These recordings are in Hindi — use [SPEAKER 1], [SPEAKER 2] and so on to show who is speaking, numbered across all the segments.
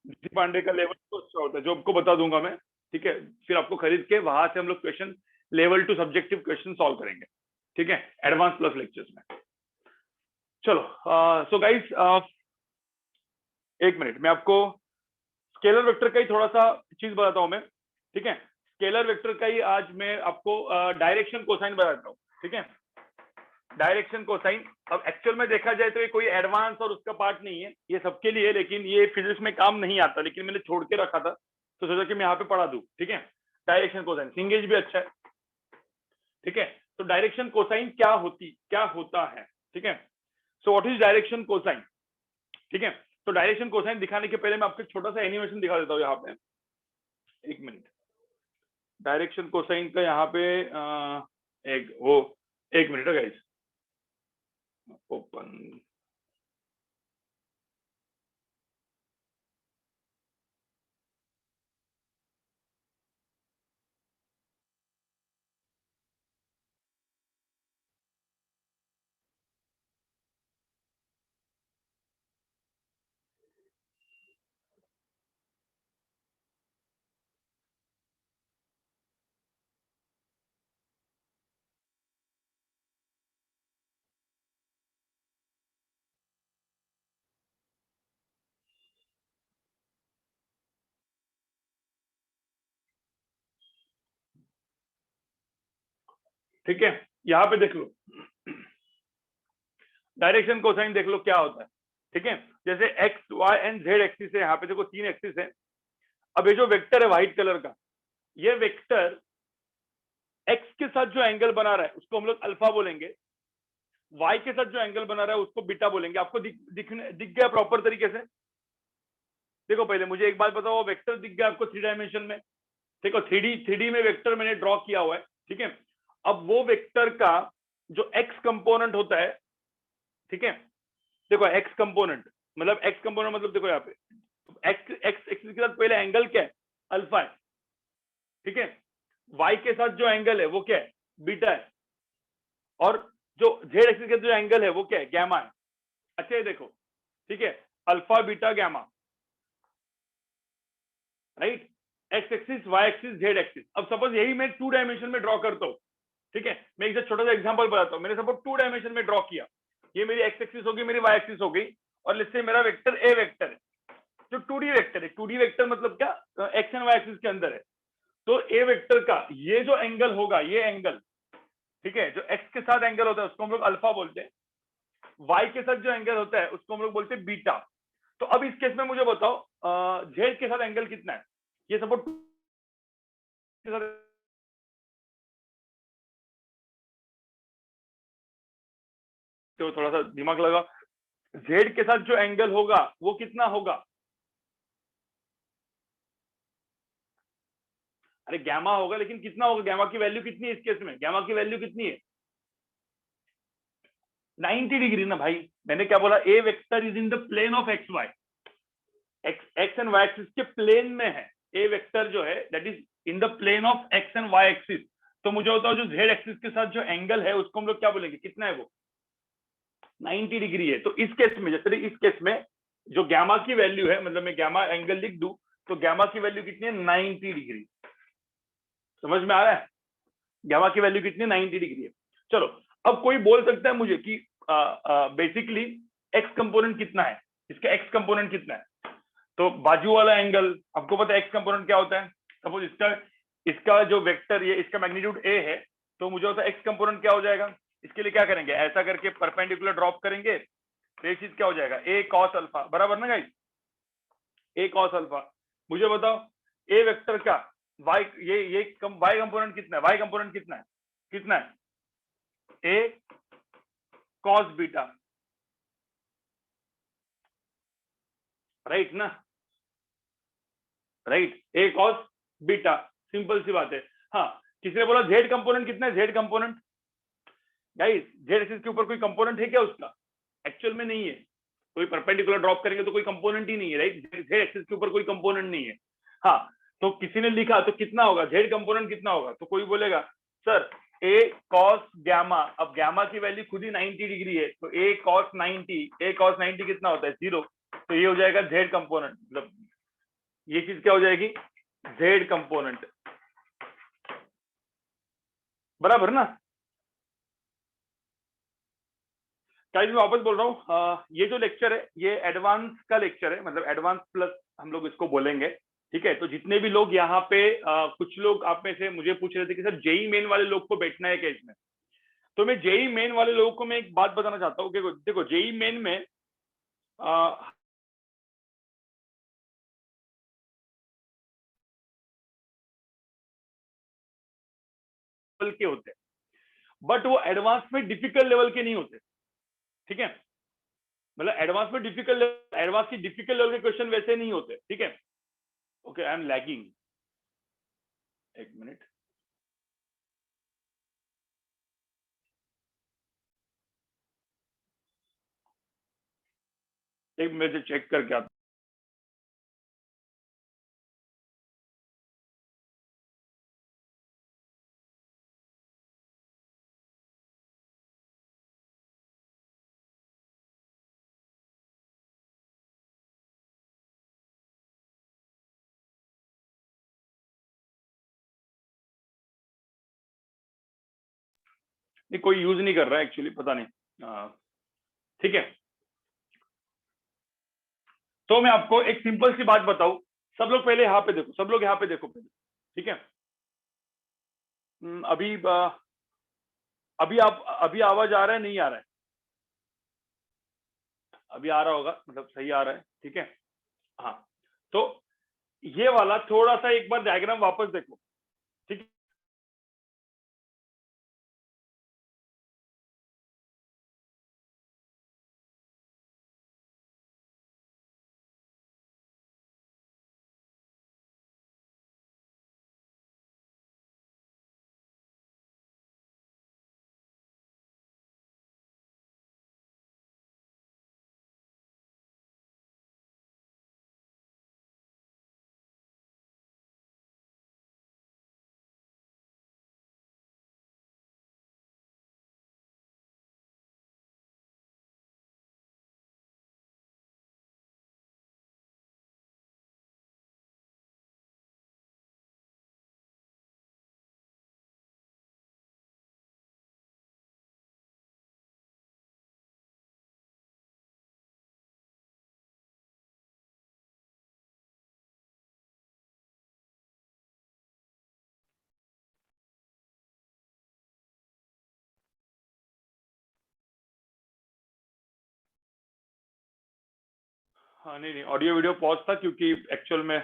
[SPEAKER 1] जी पांडे का लेवल तो अच्छा होता है, जो आपको बता दूंगा मैं, ठीक है। फिर आपको खरीद के वहां से हम लोग question level 2 subjective question solve करेंगे, ठीक है, एडवांस प्लस लेक्चर्स में। चलो, सो गाइस, एक मिनट, मैं आपको स्केलर वेक्टर का ही थोड़ा सा चीज बताता हूं मैं, ठीक है। स्केलर वेक्टर का ही आज मैं आपको डायरेक्शन कोसाइन बताता हूँ, ठीक है। डायरेक्शन कोसाइन, अब एक्चुअल में देखा जाए तो ये कोई एडवांस और उसका पार्ट नहीं है, ये सबके लिए है, लेकिन ये फिजिक्स में काम नहीं आता, लेकिन मैंने छोड़ के रखा था तो सोचा कि मैं यहाँ पे पढ़ा दूं, ठीक है। डायरेक्शन कोसाइन, सिंगेज भी अच्छा है, ठीक है। तो डायरेक्शन कोसाइन क्या होता है, ठीक है। सो व्हाट इज डायरेक्शन कोसाइन, ठीक है। तो डायरेक्शन कोसाइन दिखाने के पहले मैं आपको एक छोटा सा एनिमेशन दिखा देता हूँ यहाँ पे, एक मिनट। डायरेक्शन कोसाइन का यहाँ पे एक मिनट गाइस, ओपन, ठीक है। यहाँ पे देख लो, डायरेक्शन कोसाइन देख लो क्या होता है, ठीक है। जैसे x y and Z axis है, यहाँ पे देखो 3 एक्सिस है। अब ये जो वेक्टर है व्हाइट कलर का, ये वेक्टर एक्स के साथ जो एंगल बना रहा है उसको हम लोग अल्फा बोलेंगे, वाई के साथ जो एंगल बना रहा है उसको बीटा बोलेंगे। आपको दिख गया प्रॉपर तरीके से? देखो पहले मुझे एक बात बताओ, वो वेक्टर दिख गया आपको 3 डायमेंशन में? देखो थ्री डी में वेक्टर मैंने ड्रॉ किया हुआ है, ठीक है। अब वो वेक्टर का जो एक्स कंपोनेंट होता है, ठीक है, देखो एक्स कंपोनेंट मतलब देखो यहाँ पे एक्स एक्स एक्सिस के साथ पहले एंगल क्या है? अल्फा है, ठीक है। वाई के साथ जो एंगल है वो क्या है? बीटा है। और जो जेड एक्सिस का जो एंगल है वो क्या है? गैमा है। अच्छा ये देखो, ठीक है, alpha beta gamma, right. X axis, y axis, z axis. अब सपोज यही मैं 2 डायमेंशन में ड्रॉ करता हूँ, ठीक है। मैं एक छोटा सा एग्जांपल बताता हूँ। मैंने सपोज 2 डायमेंशन में ड्रॉ किया, ये मेरी एक्स एक्सिस होगी, मेरी वाई एक्सिस हो गई, और इससे मेरा वेक्टर ए वेक्टर है, जो 2D वेक्टर है। 2D वेक्टर मतलब क्या? एक्स एंड वाई एक्सिस के अंदर है। तो ए वेक्टर का ये जो एंगल होगा, ये एंगल, ठीक है, जो एक्स के साथ एंगल होता है उसको हम लोग अल्फा बोलते हैं, वाई के साथ जो एंगल होता है उसको हम लोग बोलते हैं बीटा। तो अब इस केस में मुझे बताओ, जेड के साथ एंगल कितना है? ये सपोज के साथ, तो थोड़ा सा दिमाग लगा, जेड के साथ जो एंगल होगा वो कितना होगा? अरे गैमा होगा, लेकिन कितना होगा? गैमा की वैल्यू कितनी है इस केस में? गैमा की वैल्यू कितनी है? 90 डिग्री ना भाई। मैंने क्या बोला? A vector is in the plane of x y, x and y axis के प्लेन में है। ए वेक्टर जो है that is in the plane of x and y axis. तो मुझे बताओ, जो जेड एक्सिस के साथ जो एंगल है उसको हम लोग क्या बोलेंगे? कितना है वो? 90 डिग्री है। तो इस केस में, जैसे इस केस में जो गैमा की वैल्यू है, मतलब मैं गैमा एंगल लिख दूं तो गैमा की वैल्यू कितनी है? 90 डिग्री। समझ में आ रहा है? गैमा की वैल्यू कितनी? 90 डिग्री है। चलो, अब कोई बोल सकता है मुझे कि बेसिकली एक्स कंपोनेंट कितना है, इसका एक्स कंपोनेंट कितना है? तो बाजू वाला एंगल, आपको पता है एक्स कंपोनेंट क्या होता है? सपोज इसका इसका जो वेक्टर, ये इसका मैग्नीट्यूड ए है, तो मुझे होता है एक्स कंपोनेंट क्या हो जाएगा? इसके लिए क्या करेंगे? ऐसा करके परपेंडिकुलर ड्रॉप करेंगे, तो ये चीज क्या हो जाएगा? ए कॉस अल्फा, बराबर ना गाइस? ए कॉस अल्फा। मुझे बताओ, ए वेक्टर का वाई, ये वाई कंपोनेंट कितना है? वाई कंपोनेंट कितना है? कितना है? ए कॉस बीटा, राइट ना? राइट, ए कॉस बीटा, सिंपल सी बात है। हाँ, किसी ने बोला जेड कंपोनेंट कितना है? Z component, guys Z axis के ऊपर कोई कंपोनेंट है क्या उसका? एक्चुअल में नहीं है। कोई परपेंडिकुलर ड्रॉप करेंगे तो कोई कंपोनेंट ही नहीं है, राइट। जेड एक्सिस के ऊपर कोई कंपोनेंट नहीं है। हाँ, तो किसी ने लिखा तो कितना होगा? जेड कंपोनेंट कितना होगा? तो कोई बोलेगा सर ए कॉस गैमा। अब गैमा की वैल्यू खुद ही 90 डिग्री है, तो ए कॉस 90 कितना होता है? 0। तो ये हो जाएगा जेड कंपोनेंट, मतलब ये चीज क्या हो जाएगी, जेड कंपोनेंट, बराबर ना। गाइस मैं वापस बोल रहा हूँ, ये जो लेक्चर है ये एडवांस का लेक्चर है, मतलब एडवांस प्लस हम लोग इसको बोलेंगे, ठीक है। तो जितने भी लोग यहाँ पे कुछ लोग आप में से मुझे पूछ रहे थे कि सर जेई मेन वाले लोग को बैठना है क्या इसमें, तो मैं जेई मेन वाले लोगों को मैं एक बात बताना चाहता हूँ कि देखो जेई मेन में लेवल के होते हैं, बट वो एडवांस में डिफिकल्ट लेवल के नहीं होते, ठीक है। मतलब एडवांस में डिफिकल्ट, एडवांस की डिफिकल्ट लेवल के क्वेश्चन वैसे नहीं होते, ठीक है। ओके आई एम लैगिंग, एक मिनट, एक मिनट चेक करके आता। नहीं कोई यूज नहीं कर रहा है एक्चुअली, पता नहीं, ठीक है। तो मैं आपको एक सिंपल सी बात बताऊं, सब लोग पहले यहाँ पे देखो, सब लोग यहाँ पे देखो पहले, ठीक है। अभी आप अभी आवाज आ रहा है, नहीं आ रहा है? अभी आ रहा होगा, मतलब सही आ रहा है, ठीक है। हाँ, तो ये वाला थोड़ा सा एक बार डायग्राम वापस देखो, ठीक है। हाँ नहीं नहीं, ऑडियो वीडियो पॉज था क्योंकि एक्चुअल में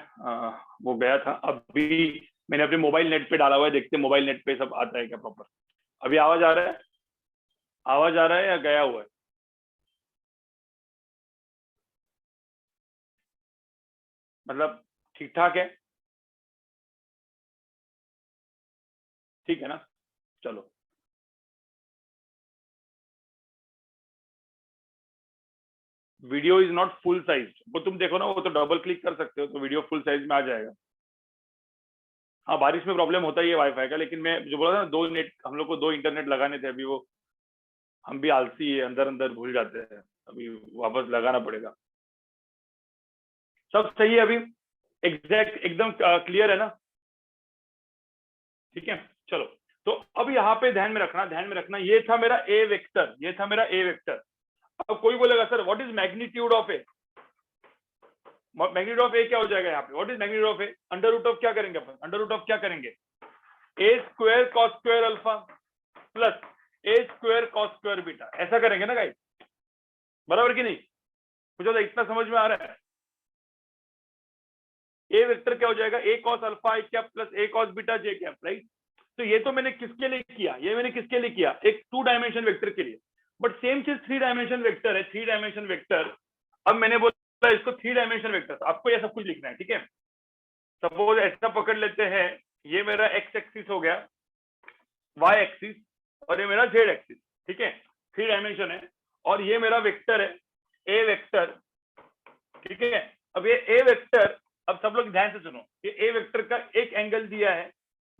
[SPEAKER 1] वो गया था। अभी मैंने अपने मोबाइल नेट पे डाला हुआ है, देखते मोबाइल नेट पे सब आता है क्या प्रॉपर। अभी आवाज आ रहा है, आवाज आ रहा है या गया हुआ है? मतलब ठीक ठाक है, ठीक है ना। चलो, video is not full size, वो तुम देखो ना, वो तो डबल क्लिक कर सकते हो तो वीडियो फुल साइज में आ जाएगा। हाँ बारिश में प्रॉब्लम होता ही है वाईफाई का, लेकिन मैं जो बोला था ना, दो नेट हम लोग को, दो इंटरनेट लगाने थे अभी, वो हम भी आलसी है, अंदर अंदर भूल जाते हैं, अभी वापस लगाना पड़ेगा। सब सही है अभी, एग्जैक्ट एकदम क्लियर है ना, ठीक है। चलो, तो अब यहाँ पे ध्यान में रखना, ध्यान में रखना, ये था मेरा ए वेक्टर, ये था मेरा ए वेक्टर। अब कोई बोलेगा sir what is magnitude of a, magnitude of a क्या हो जाएगा यहाँ पे, what is magnitude of a, under root of क्या करेंगे अपन, अंडर रूट ऑफ क्या करेंगे, a square cos square alpha plus a square cos square beta, ऐसा करेंगे ना गाइस, बराबर कि नहीं? मुझे तो इतना समझ में आ रहा है। ए वेक्टर क्या हो जाएगा, ए कॉस अल्फा आई कैप प्लस ए कॉस बीटा जे कैप, राइट। तो ये तो मैंने किसके लिए किया, ये मैंने किसके लिए किया, एक 2 डायमेंशन वेक्टर के लिए, बट सेम चीज 3 डायमेंशन वेक्टर है, 3 डायमेंशन वेक्टर। अब मैंने बोला इसको 3 डायमेंशन वेक्टर, आपको ये सब कुछ लिखना है, ठीक है। सपोज ऐसा पकड़ लेते हैं, ये मेरा एक्स एक्सिस हो गया, वाई एक्सिस, और ये मेरा जेड एक्सिस, ठीक है, 3 डायमेंशन है, और ये मेरा वेक्टर है ए वेक्टर, ठीक है। अब ये ए वेक्टर, अब सब लोग ध्यान से सुनो, ये ए वेक्टर का एक एंगल दिया है,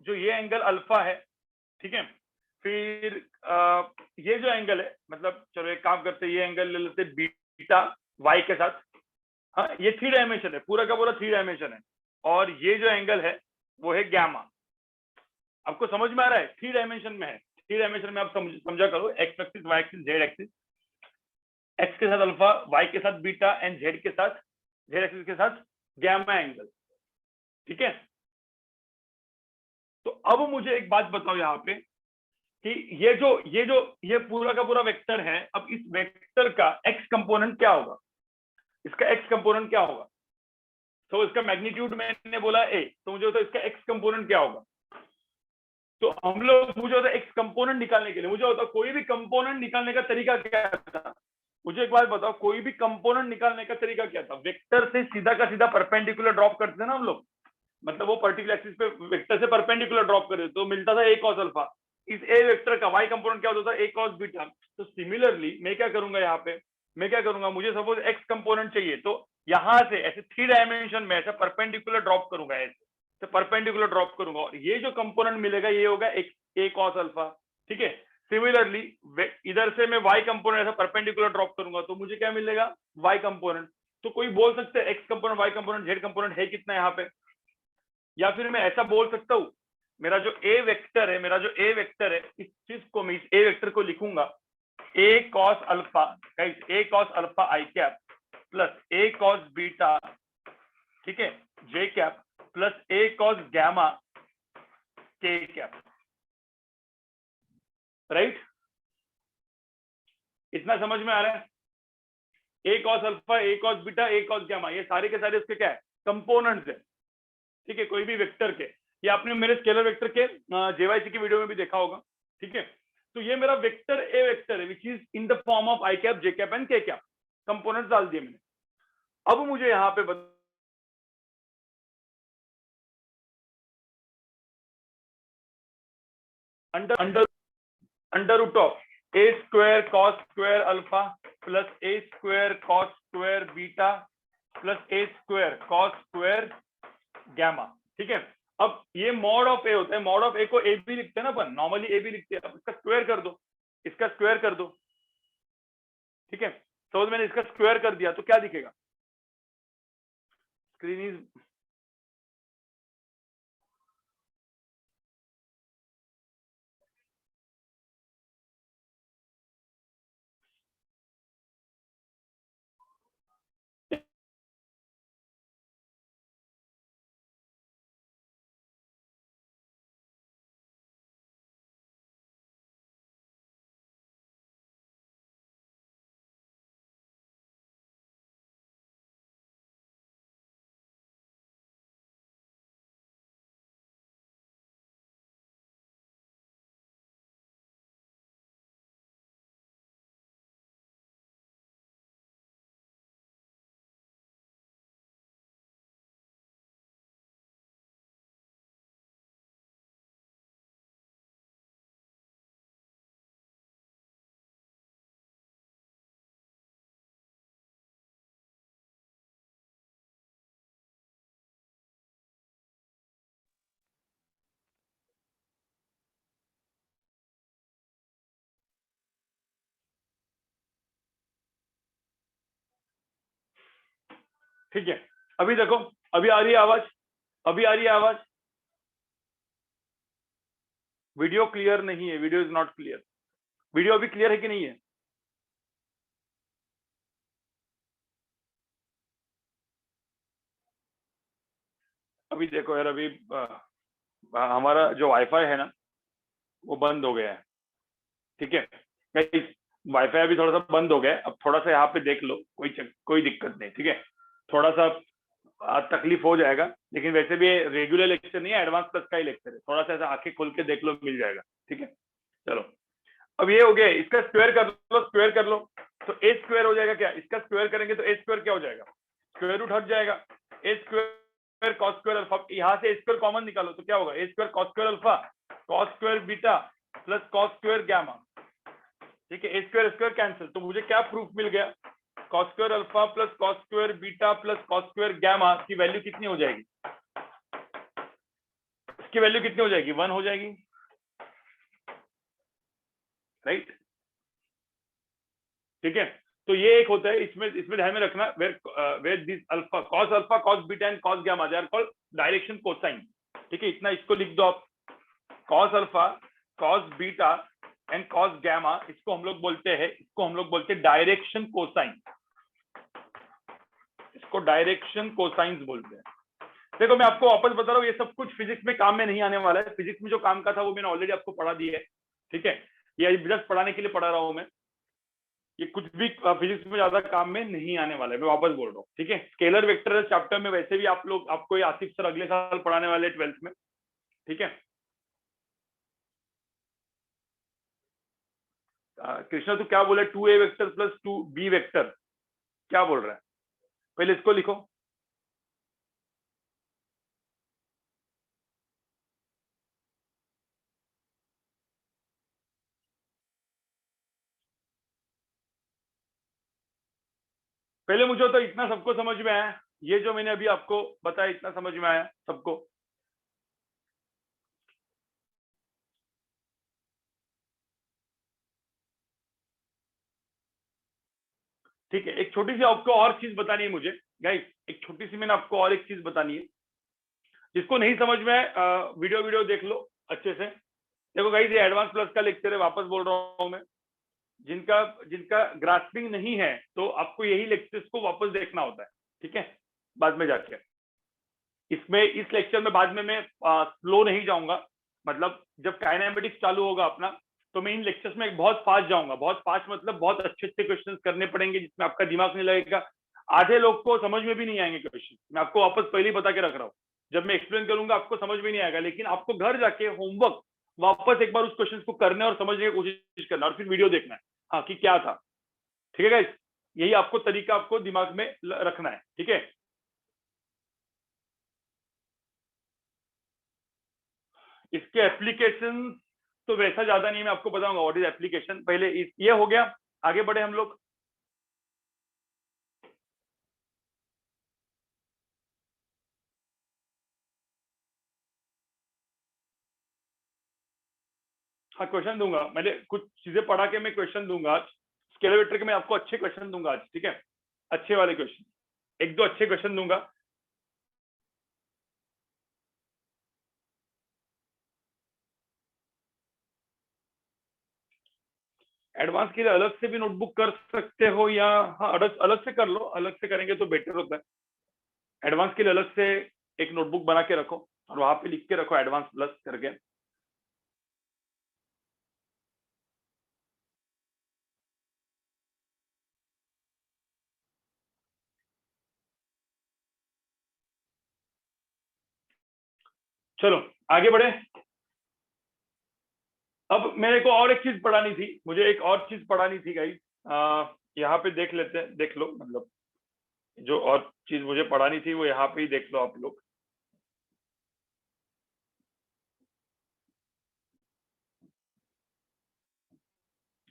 [SPEAKER 1] जो ये एंगल अल्फा है, ठीक है। फिर ये जो एंगल है, मतलब चलो एक काम करते हैं, ये एंगल ले लेते बीटा वाई के साथ, हाँ, ये 3 डायमेंशन है, पूरा का पूरा 3 डायमेंशन है, और ये जो एंगल है वो है गैमा। आपको समझ में आ रहा है? 3 डायमेंशन में है। 3 डायमेंशन में आप समझा करो, x axis, y axis, z axis. X के साथ अल्फा, वाई के साथ बीटा, एंड जेड के साथ, जेड एक्सिस के साथ गैमा एंगल। ठीक है, तो अब मुझे एक बात बताओ यहाँ पे कि ये पूरा का पूरा वेक्टर है। अब इस वेक्टर का एक्स कंपोनेंट क्या होगा? इसका एक्स कंपोनेंट क्या होगा? तो इसका मैग्नीट्यूड मैंने बोला ए, तो मुझे इसका एक्स कंपोनेंट क्या होगा? तो हम लोग, मुझे होता एक्स कंपोनेंट निकालने के लिए, मुझे होता कोई भी कंपोनेंट निकालने का तरीका क्या था? मुझे एक बात बताओ, कोई भी कंपोनेंट निकालने का तरीका क्या था? वेक्टर से सीधा का सीधा परपेंडिकुलर ड्रॉप करते थे ना हम लोग, मतलब वो पर्टिकुलर एक्सिस पे वेक्टर से परपेंडिकुलर ड्रॉप करे तो मिलता था ए कॉस अल्फा। इस ए वेक्टर का वाई कंपोनेंट क्या होता था? ए कॉस बीटा। तो सिमिलरली मैं क्या करूंगा यहाँ पे, मैं क्या करूंगा, मुझे सपोज एक्स कंपोनेंट चाहिए, तो यहां से ऐसे 3 डायमेंशन में ऐसे परपेंडिकुलर ड्रॉप करूंगा, ऐसे परपेंडिकुलर ड्रॉप करूंगा, और ये जो कंपोनेंट मिलेगा ये होगा ए कॉस अल्फा। ठीक है, सिमिलरली इधर से मैं वाई कंपोनेंट ऐसा परपेंडिकुलर ड्रॉप करूंगा तो मुझे क्या मिलेगा? Y component. तो कोई बोल सकते हैं x component, y component, z component है कितना यहाँ पे? या फिर मैं ऐसा बोल सकता हूं, मेरा जो ए वेक्टर है, इस चीज को, मैं इस ए वेक्टर को लिखूंगा ए कॉस अल्फा, ए कॉस अल्फा आई कैप प्लस ए कॉस बीटा, ठीक है, जे कैप प्लस ए कॉस गैमा के कैप। राइट, इतना समझ में आ रहा है? ए कॉस अल्फा, ए कॉस बीटा, ए कॉस गैमा, ये सारे के सारे उसके क्या है? कंपोनेंट्स है। ठीक है, कोई भी वेक्टर के, ये आपने मेरे स्केलर वेक्टर के जेवाईसी की वीडियो में भी देखा होगा। ठीक है, तो ये मेरा वेक्टर ए वेक्टर है which is in the form of i cap, j cap and k cap. Components डाल दिए मैंने। अब मुझे यहाँ पे under under under root of a square cos square alpha plus a square cos square beta plus a square cos square gamma. ठीक है, अब ये मॉड ऑफ ए होता है, मॉड ऑफ ए को ए भी लिखते हैं ना अपन, नॉर्मली ए भी लिखते हैं। अब इसका स्क्वायर कर दो, इसका स्क्वायर कर दो। ठीक है, तो मैंने इसका स्क्वायर कर दिया तो क्या दिखेगा? स्क्रीन इज, ठीक है, अभी देखो, अभी आ रही है आवाज? अभी आ रही है आवाज? वीडियो क्लियर नहीं है, video is not clear. Video अभी क्लियर है कि नहीं है? अभी देखो यार, अभी हमारा जो वाईफाई है ना वो बंद हो गया है। ठीक है, वाईफाई अभी थोड़ा सा बंद हो गया है। अब थोड़ा सा यहाँ पे देख लो, कोई दिक्कत नहीं। ठीक है, थोड़ा सा तकलीफ हो जाएगा, लेकिन वैसे भी रेगुलर लेक्चर नहीं है, एडवांस प्लस का ही लेक्चर है। थोड़ा सा ऐसा आंखें खोल के देख लो, मिल जाएगा। ठीक है, चलो, अब ये हो गया, इसका स्क्वायर कर लो, स्क्वायर कर लो तो ए स्क्वायर हो जाएगा। क्या इसका स्क्वायर करेंगे तो ए स्क्वायर क्या हो जाएगा? स्क्वायर रूट हट जाएगा। A square cos square alpha, यहाँ से ए स्क्वायर कॉमन निकालो तो क्या होगा? A square cos square alpha cos square beta plus cos square gamma. ठीक है, ए स्क्वायर स्क्वायर कैंसिल, तो मुझे क्या प्रूफ मिल गया? Cos square alpha plus cos square beta plus cos square gamma की वैल्यू कितनी हो जाएगी? इसकी वैल्यू कितनी हो जाएगी? 1 हो जाएगी। राइट, ठीक है, तो ये एक होता है, इसमें ध्यान में रखना, where this alpha cos beta and cos gamma they are called direction cosine. ठीक है, इतना इसको लिख दो आप, cos alpha cos beta and cos gamma, इसको हम लोग बोलते हैं डायरेक्शन कोसाइन, इसको डायरेक्शन कोसाइंस बोलते हैं। देखो मैं आपको वापस बता रहा हूँ, ये सब कुछ फिजिक्स में काम में नहीं आने वाला है। फिजिक्स में जो काम का था वो मैंने ऑलरेडी आपको पढ़ा दिया है। ठीक है, ये जस्ट पढ़ाने के लिए पढ़ा रहा हूँ मैं, ये कुछ भी फिजिक्स में ज्यादा काम में नहीं आने वाला है, मैं वापस बोल रहा हूँ। ठीक है, स्केलर वेक्टर चैप्टर में वैसे भी आपको ये आसिफ सर अगले साल पढ़ाने वाले 12th में। ठीक है, कृष्णा तू क्या बोला, 2a vector plus 2b vector, क्या बोल रहा है? पहले इसको लिखो। पहले मुझे तो इतना सबको समझ में आया, ये जो मैंने अभी आपको बताया इतना समझ में आया सबको? ठीक है, एक छोटी सी आपको और चीज बतानी है मुझे गाइस, एक छोटी सी मैंने आपको और एक चीज बतानी है। जिसको नहीं समझ में वीडियो देख लो अच्छे से। देखो गाइस, ये एडवांस प्लस का लेक्चर है, वापस बोल रहा हूँ मैं। जिनका ग्रास्पिंग नहीं है तो आपको यही लेक्चर्स को वापस देखना होता है। ठीक है, बाद में जाके इस लेक्चर में बाद में मैं स्लो नहीं जाऊंगा, मतलब जब काइनेमेटिक्स चालू होगा अपना तो मैं इन लेक्चर्स में बहुत फास्ट जाऊंगा। बहुत फास्ट मतलब बहुत अच्छे क्वेश्चंस करने पड़ेंगे जिसमें आपका दिमाग नहीं लगेगा। आधे लोग को समझ में भी नहीं आएंगे क्वेश्चन, मैं आपको वापस पहले ही बता के रख रहा हूँ। जब मैं एक्सप्लेन करूंगा आपको समझ में नहीं आएगा, लेकिन आपको घर जाके होमवर्क वापस एक बार उस क्वेश्चन को करने और समझने की कोशिश करना और फिर वीडियो देखना है हाँ कि क्या था। ठीक है गाइस, यही आपको तरीका आपको दिमाग में रखना है। ठीक है, इसके एप्लीकेशन तो वैसा ज्यादा नहीं, मैं आपको बताऊंगा व्हाट इज एप्लीकेशन। पहले ये हो गया, आगे बढ़े हम लोग। हाँ, क्वेश्चन दूंगा, मैंने कुछ चीजें पढ़ा के मैं क्वेश्चन दूंगा आज। स्केलर वेक्टर के मैं आपको अच्छे क्वेश्चन दूंगा आज। ठीक है, अच्छे वाले क्वेश्चन, एक दो अच्छे क्वेश्चन दूंगा। एडवांस के लिए अलग से भी नोटबुक कर सकते हो या हाँ अलग से कर लो, अलग से करेंगे तो बेटर होता है। एडवांस के लिए अलग से एक नोटबुक बना के रखो और वहां पे लिख के रखो एडवांस प्लस करके। चलो आगे बढ़े। अब मेरे को और एक चीज पढ़ानी थी, मुझे एक और चीज पढ़ानी थी गाइस। यहाँ पे देख लेते हैं, देख लो, मतलब जो और चीज मुझे पढ़ानी थी वो यहाँ पे ही देख लो आप लोग।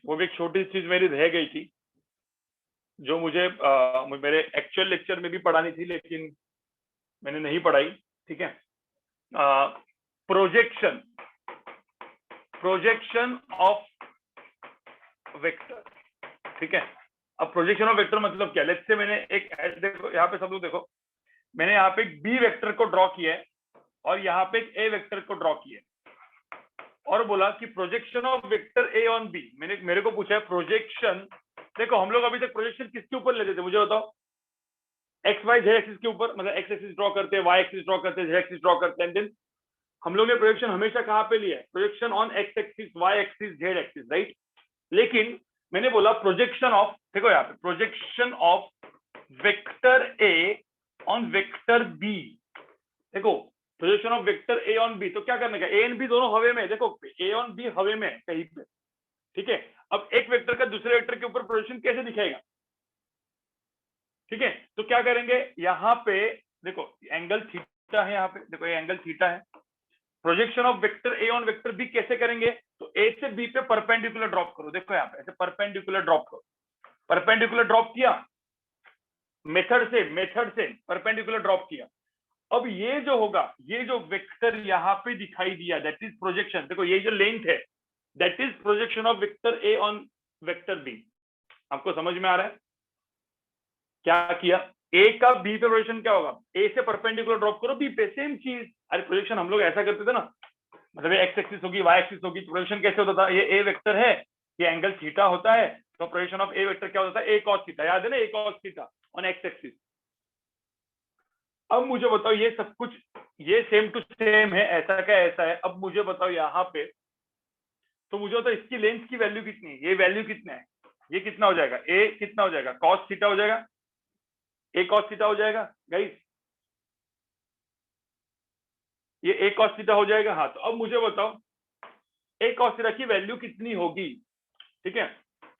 [SPEAKER 1] वो भी एक छोटी चीज मेरी रह गई थी जो मुझे मेरे एक्चुअल लेक्चर में भी पढ़ानी थी लेकिन मैंने नहीं पढ़ाई। ठीक है, प्रोजेक्शन प्रोजेक्शन ऑफ वेक्टर। ठीक है, अब प्रोजेक्शन ऑफ वेक्टर मतलब क्या? लेट्स से मैंने एक, देखो यहाँ पे सब लोग देखो, मैंने यहाँ पे एक बी वेक्टर को ड्रॉ किया है और यहाँ पे एक ए वेक्टर को ड्रॉ किया है और बोला कि projection of vector A on b. मेरे को पूछा है प्रोजेक्शन। देखो हम लोग अभी तक प्रोजेक्शन किसके ऊपर लेते थे मुझे बताओ? एक्स वाई जेड एक्सिस के ऊपर, मतलब एक्स एक्सिस ड्रॉ करते हैं, वाई एक्सिस ड्रॉ करते हैं, जेड एक्सिस ड्रॉ करते हैं। देन हम लोग ने प्रोजेक्शन हमेशा कहाँ पे लिया है? Projection on x axis, y axis, z axis, right. लेकिन मैंने बोला प्रोजेक्शन ऑफ, देखो यहाँ पे projection of vector A on vector b. देखो projection of vector A on b, तो क्या करने का? ए एंड बी दोनों हवे में, देखो ए ऑन बी हवे में कहीं पे। ठीक है, अब एक वेक्टर का दूसरे वेक्टर के ऊपर प्रोजेक्शन कैसे दिखेगा? ठीक है, तो क्या करेंगे यहाँ पे? देखो एंगल थीटा है यहाँ पे, देखो ये एंगल थीटा है। Projection of vector A on vector b कैसे करेंगे? तो ए से बी पे परपेंडिकुलर ड्रॉप करो। देखो यहाँ पे ऐसे परपेंडिकुलर ड्रॉप करो, परपेंडिकुलर ड्रॉप किया, मेथड से परपेंडिकुलर ड्रॉप किया। अब ये जो होगा, ये जो वेक्टर यहाँ पे दिखाई दिया, दैट इज प्रोजेक्शन। देखो ये जो लेंथ है that is projection of vector A on vector b. आपको समझ में आ रहा है? क्या किया, ए का बी पे प्रोजेक्शन क्या होगा, ए से परपेंडिकुलर ड्रॉप करो बी पे, सेम चीज। अरे प्रोजेक्शन हम लोग ऐसा करते थे ना, मतलब एक्स एक्सिस होगी वाई एक्सिस होगी, प्रोजेक्शन कैसे होता था, ये ए वेक्टर है, ये एंगल थीटा होता है, तो प्रोजेक्शन ऑफ ए वेक्टर क्या होता है, ए कॉस थीटा, याद है ना, a cos theta on x axis. अब मुझे बताओ ये सब कुछ ये सेम टू सेम है, ऐसा क्या ऐसा है। अब मुझे बताओ यहाँ पे, तो मुझे बताओ इसकी लेंथ की वैल्यू कितनी है, ये वैल्यू कितना है, ये कितना हो जाएगा, ए कितना हो जाएगा, कॉस थीटा हो जाएगा, ए कॉस थीटा हो जाएगा गाइस, ये ए कॉस थीटा हो जाएगा। हाँ, तो अब मुझे बताओ ए कॉस थीटा की वैल्यू कितनी होगी, ठीक है।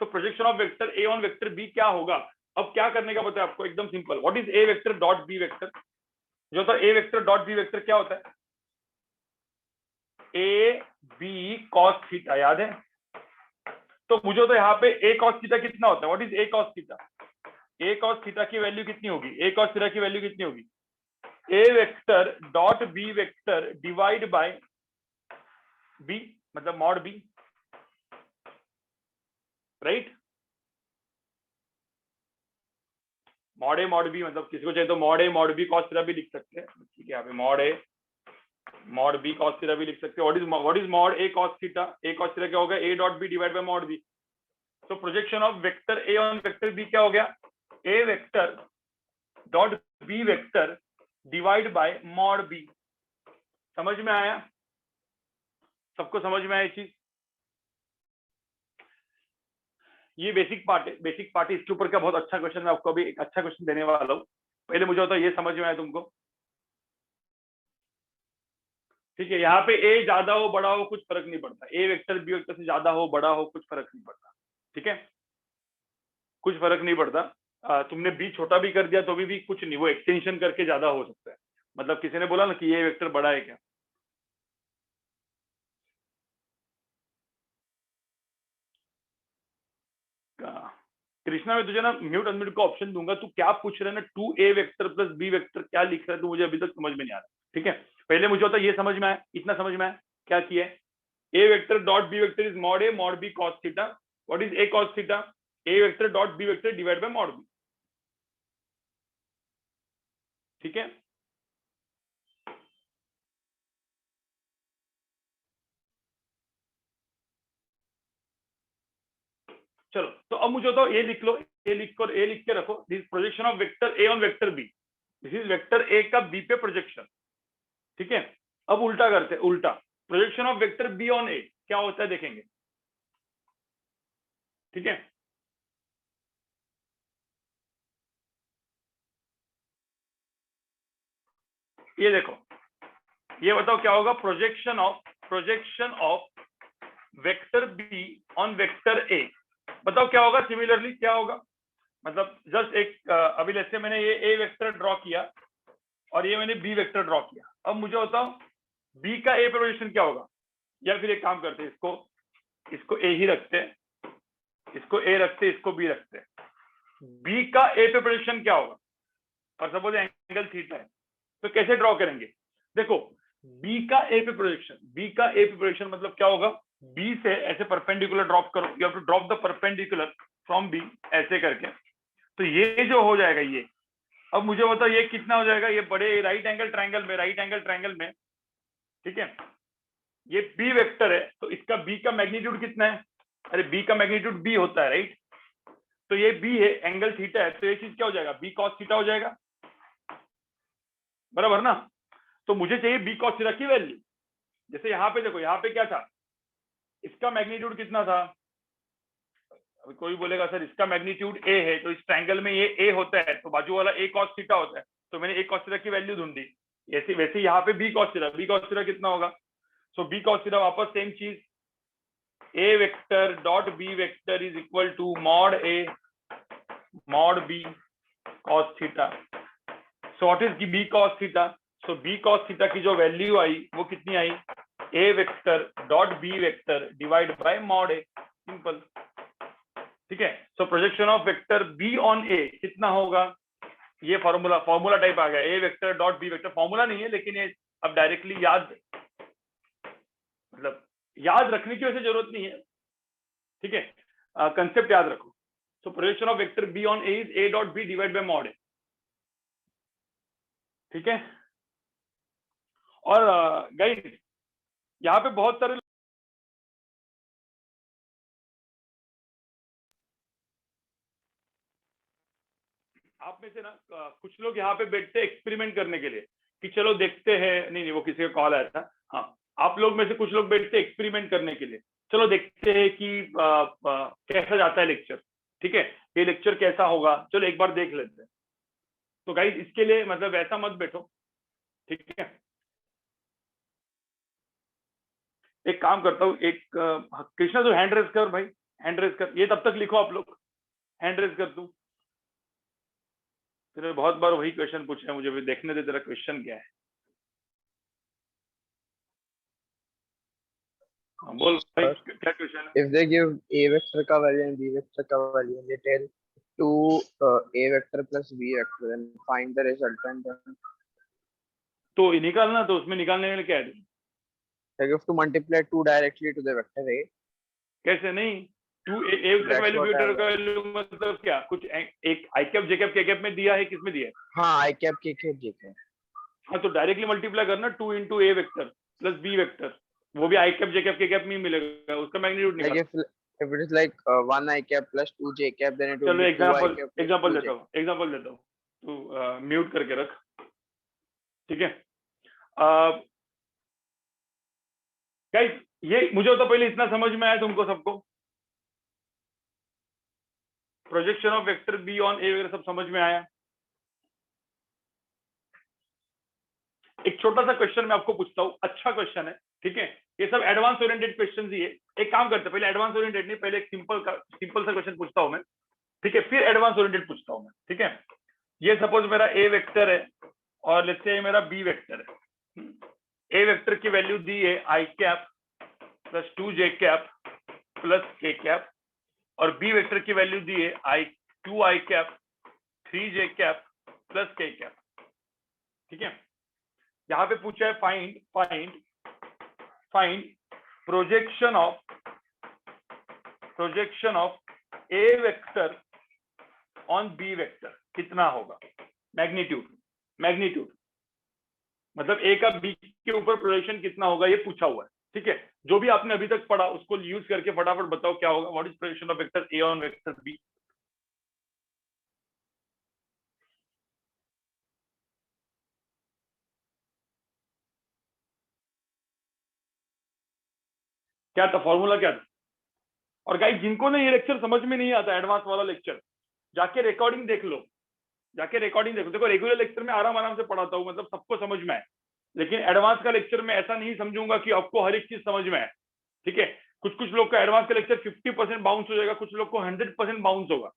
[SPEAKER 1] तो projection of vector A on vector b क्या होगा। अब क्या करने का पता है आपको, एकदम simple, what is a vector dot b vector, जो था a vector dot b vector क्या होता है, ए बी कॉस थीटा, याद है। तो मुझे तो यहाँ पे ए कॉस थीटा कितना होता है, what is a cos theta, a cos theta की वैल्यू कितनी होगी, ए कॉस थीटा की वैल्यू कितनी होगी, a vector dot b vector divide by b, मतलब mod b, right. Mod a mod b, मतलब किसी को चाहिए तो mod a mod b cos theta भी लिख सकते हैं, ठीक है, यहाँ पे mod a mod b cos theta भी लिख सकते हैं। What is mod a cos theta, a cos theta क्या होगा, a dot b divide by mod b. तो projection of vector A on vector b क्या हो गया, a vector dot b vector divide by mod b. समझ में आया, सबको समझ में आया ये चीज, ये बेसिक पार्ट है, बेसिक पार्ट है। इसके ऊपर का बहुत अच्छा क्वेश्चन, मैं आपको अभी एक अच्छा क्वेश्चन देने वाला हूँ। पहले मुझे होता है ये समझ में आया तुमको, ठीक है। यहाँ पे ए ज्यादा हो बड़ा हो कुछ फर्क नहीं पड़ता, ए वेक्टर बी वेक्टर से ज्यादा हो बड़ा हो कुछ फर्क नहीं पड़ता, ठीक है, कुछ फर्क नहीं पड़ता। तुमने बी छोटा भी कर दिया तो भी कुछ नहीं, वो एक्सटेंशन करके ज्यादा हो सकता है। मतलब किसी ने बोला ना कि ये वेक्टर बड़ा है क्या, कृष्णा मैं तुझे ना म्यूट अनम्यूट का ऑप्शन दूंगा, तू क्या पूछ रहा है ना, 2a vector plus B vector क्या लिख रहा है, तो मुझे अभी तक समझ में नहीं आ रहा, ठीक है। पहले मुझे होता ये समझ में आया, इतना समझ में आया क्या किया है, a vector dot b vector is mod a mod b cos theta, what is a cos theta, a vector dot b vector divide by mod b, ठीक है। चलो तो अब मुझे बताओ ये लिख लो, ए लिख के रखो, this projection of vector A on vector b, this is vector ए का बी पे प्रोजेक्शन, ठीक है। अब उल्टा करते हैं, उल्टा projection of vector b on a क्या होता है देखेंगे, ठीक है। ये देखो, ये बताओ क्या होगा, projection of vector b on vector A, बताओ क्या होगा, सिमिलरली क्या होगा। मतलब जस्ट एक अभी जैसे मैंने ये ए वेक्टर ड्रॉ किया और ये मैंने बी वेक्टर ड्रॉ किया, अब मुझे बताओ बी का ए प्रोजेक्शन क्या होगा, या फिर एक काम करते हैं, इसको ए ही रखते हैं, इसको ए रखते, इसको बी रखते हैं, बी का ए पे प्रोजेक्शन क्या होगा, और सपोज एंगल थीटा है, तो कैसे ड्रॉ करेंगे, देखो बी का ए पे प्रोजेक्शन, बी का ए पे प्रोजेक्शन मतलब क्या होगा, बी से ऐसे परपेंडिकुलर ड्रॉप करो, you have to drop the perpendicular from b, ऐसे करके, तो ये जो हो जाएगा ये, अब मुझे बताओ ये कितना हो जाएगा, ये बड़े राइट एंगल ट्रायंगल में, ठीक है, ये बी वेक्टर है, तो इसका बी का मैग्नीट्यूड कितना है, अरे बी का मैग्नीट्यूड बी होता है, राइट। तो ये बी है, एंगल थीटा है, तो ये चीज क्या हो जाएगा, बी कॉस थीटा हो जाएगा, बराबर ना। तो मुझे चाहिए बी कॉस थीटा की वैल्यू, जैसे यहाँ पे देखो, यहाँ पे क्या था, इसका मैग्नीट्यूड कितना था, अभी कोई बोलेगा सर इसका मैग्नीट्यूड ए है, तो इस ट्रायंगल में ये ए होता है, तो बाजू वाला ए कॉस थीटा होता है, तो मैंने ए कॉस थीटा की वैल्यू ढूंढी, ऐसे वैसे यहाँ पे बी कॉस थीटा कितना होगा, सो बी कॉस थीटा वापस सेम चीज, a vector dot b vector is equal to mod a mod b cos theta, so what is b cos theta, so b cos theta की जो वैल्यू आई वो कितनी आई, a vector dot b vector divide by mod a, simple, ठीक है। So projection of vector b on a कितना होगा, ये फॉर्मूला टाइप आ गया, a vector dot b vector, formula नहीं है लेकिन ये अब डायरेक्टली याद, मतलब याद रखने की वैसे जरूरत नहीं है, ठीक है, कंसेप्ट याद रखो, so projection of vector b on a is a dot b divide by mod a. ठीक है, और गाइस यहाँ पे बहुत सारे आप में से ना कुछ लोग यहाँ पे बैठते हैं एक्सपेरिमेंट करने के लिए कि चलो देखते हैं, नहीं वो किसी का कॉल आया था। हाँ, आप लोग में से कुछ लोग बैठते हैं एक्सपेरिमेंट करने के लिए, चलो देखते हैं कि कैसा जाता है लेक्चर। ठीक है, ये लेक्चर कैसा होगा, चलो एक बार देख लेते हैं। तो गाइस इसके लिए मतलब ऐसा मत बैठो, ठीक है। एक काम करता हूँ, एक कृष्णा तो हैंड रेज कर भाई, हैंड रेज कर, ये तब तक लिखो आप लोग, हैंड रेज कर तू। तेरे बहुत बार वही क्वेश्चन पूछे हैं, मुझे भी देखने दे तेरा क्वेश्चन क्या है। बोल भाई क्या क्वेश्चन है।
[SPEAKER 2] If they give a vector का value and b vector का value and they tell to a vector plus b vector, then find the resultant.
[SPEAKER 1] तो निकालना, तो उसमें निकालने के लिए क्या है,
[SPEAKER 2] I have to multiply 2 directly to the vector a.
[SPEAKER 1] कैसे नहीं, टू ए तक वैल्यू वेक्टर का वैल्यू मतलब क्या, कुछ एक आई cap j cap k cap में दिया है, किसमें दिया है?
[SPEAKER 2] हाँ, आई cap k cap j cap.
[SPEAKER 1] हाँ, तो डायरेक्टली मल्टीप्लाई करना 2 इंटू ए वेक्टर प्लस बी वेक्टर, वो भी आई cap j cap k cap में ही मिलेगा, उसका मैग्नीट्यूड निकाल।
[SPEAKER 2] If it is like 1 i cap plus 2 j cap, then it will
[SPEAKER 1] चलो
[SPEAKER 2] be 2 i cap plus
[SPEAKER 1] example
[SPEAKER 2] 2 j.
[SPEAKER 1] Example देता हूँ, तू म्यूट करके रख, ठीक है। गाइस ये मुझे तो पहले इतना समझ में आया तुमको सबको, projection of vector b on a वगैरह सब समझ में आया। एक छोटा सा क्वेश्चन मैं आपको पूछता हूँ, अच्छा क्वेश्चन है, ठीक है। ये सब एडवांस ओरिएंटेड क्वेश्चन ही है। एक काम करते हैं, पहले एडवांस ओरिएंटेड नहीं, पहले एक सिंपल सा क्वेश्चन पूछता हूँ मैं, ठीक है, फिर एडवांस ओरिएंटेड पूछता हूँ मैं, ठीक है। ये सपोज मेरा ए वेक्टर है और लेट्स से मेरा बी वेक्टर है। ए वेक्टर की वैल्यू दी है i cap plus 2 j cap plus k cap, और बी वेक्टर की वैल्यू दी है two i cap 3 j cap plus k cap, ठीक है। यहाँ पे पूछा है find projection of a vector on b vector कितना होगा, मैग्नीट्यूड मतलब ए का बी के ऊपर प्रोजेक्शन कितना होगा, ये पूछा हुआ है, ठीक है। जो भी आपने अभी तक पढ़ा उसको यूज करके फटाफट बताओ क्या होगा। What is projection of vector A on vector b. क्या था फॉर्मूला, क्या था? और गाइस जिनको ना ये लेक्चर समझ में नहीं आता, एडवांस वाला लेक्चर, जाके रिकॉर्डिंग देख लो, देखो रेगुलर लेक्चर में आराम से पढ़ाता हूँ, मतलब सबको समझ में आए, लेकिन एडवांस का लेक्चर में ऐसा नहीं समझूंगा कि आपको हर एक चीज समझ में आए, ठीक है। कुछ लोग का एडवांस का लेक्चर 50% बाउंस हो जाएगा, कुछ लोग को 100% बाउंस होगा,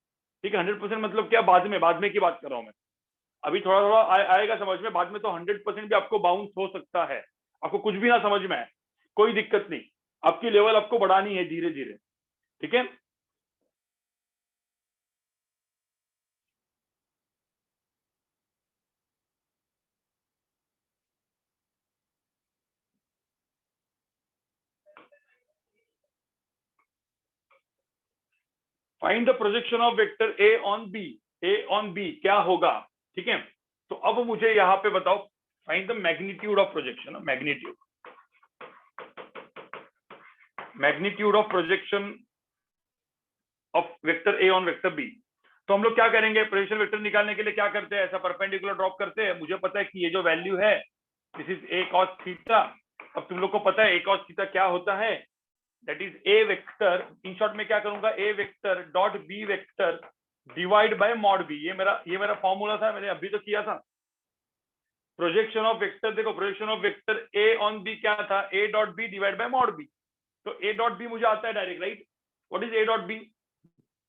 [SPEAKER 1] ठीक है। 100% मतलब क्या, बाद में की बात कर रहा हूँ मैं, अभी थोड़ा आएगा समझ में, बाद में तो 100% भी आपको बाउंस हो सकता है। आपको कुछ भी ना समझ में आए कोई दिक्कत नहीं, आपकी लेवल आपको बढ़ानी है धीरे धीरे, ठीक है। Find the projection of vector A on b क्या होगा, ठीक है। तो अब मुझे यहाँ पे बताओ, find the magnitude of projection, magnitude of projection of vector A on vector b. तो हम लोग क्या करेंगे, प्रोजेक्शन वेक्टर निकालने के लिए क्या करते हैं, ऐसा परपेंडिकुलर ड्रॉप करते हैं। मुझे पता है कि ये जो वैल्यू है this is a cos theta. अब तुम लोग को पता है ए कॉस थीटा क्या होता है, that is a vector, in short में क्या करूंगा, a vector dot b vector divide by mod b. ये मेरा फॉर्मूला था, मैंने अभी तो किया था। प्रोजेक्शन ऑफ वेक्टर, देखो projection of vector A on b क्या था, a dot b divide by mod b. तो ए डॉट बी मुझे आता है direct, right. What is a dot B,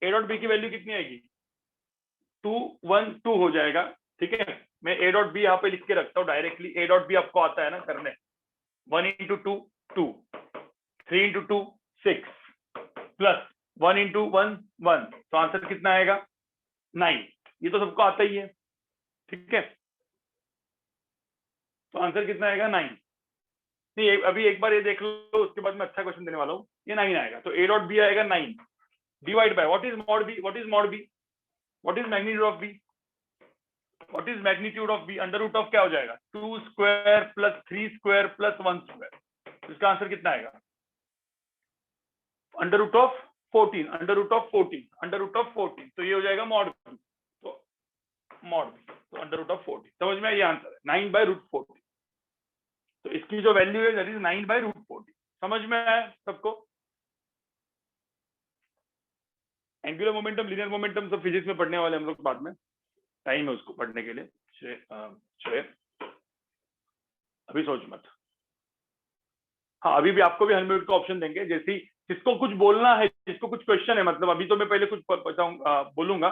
[SPEAKER 1] A dot B की वैल्यू कितनी आएगी, 2 1 2 हो जाएगा, ठीक है। मैं ए डॉट बी यहाँ पे लिख के रखता हूँ डायरेक्टली, ए डॉट बी आपको आता है ना करने, 1 इंटू 2 2, 3 इंटू 2 6 प्लस 1 इंटू 1 1, तो आंसर कितना आएगा 9। ये तो सबको आता ही है, ठीक है। तो आंसर कितना आएगा 9। नहीं अभी एक बार ये देख लो, उसके बाद मैं अच्छा क्वेश्चन देने वाला हूँ। ये 9 आएगा, तो ए डॉट बी आएगा 9, divide by what is mod b, what is mod b, what is magnitude of b, what is magnitude of b, under root of क्या हो जाएगा 2 square plus 3 square plus 1 square. इसका आंसर कितना आएगा under root of 14, under root of 14, under root of 14, तो ये हो जाएगा मॉड बी, तो मॉड बी तो अंडर रूट ऑफ 14। समझ में, ये आंसर है 9/√14। तो इसकी जो वैल्यू है दैट इज 9/√14। समझ में आया सबको? एंगुलर मोमेंटम, लीनियर मोमेंटम सब फिजिक्स में पढ़ने वाले हम लोग बाद में, टाइम है उसको पढ़ने के लिए। अभी सोच मत। हाँ, अभी भी आपको भी 100 मिनट का ऑप्शन देंगे, जैसे ही जिसको कुछ बोलना है, जिसको कुछ क्वेश्चन है, मतलब अभी तो मैं पहले कुछ बोलूंगा।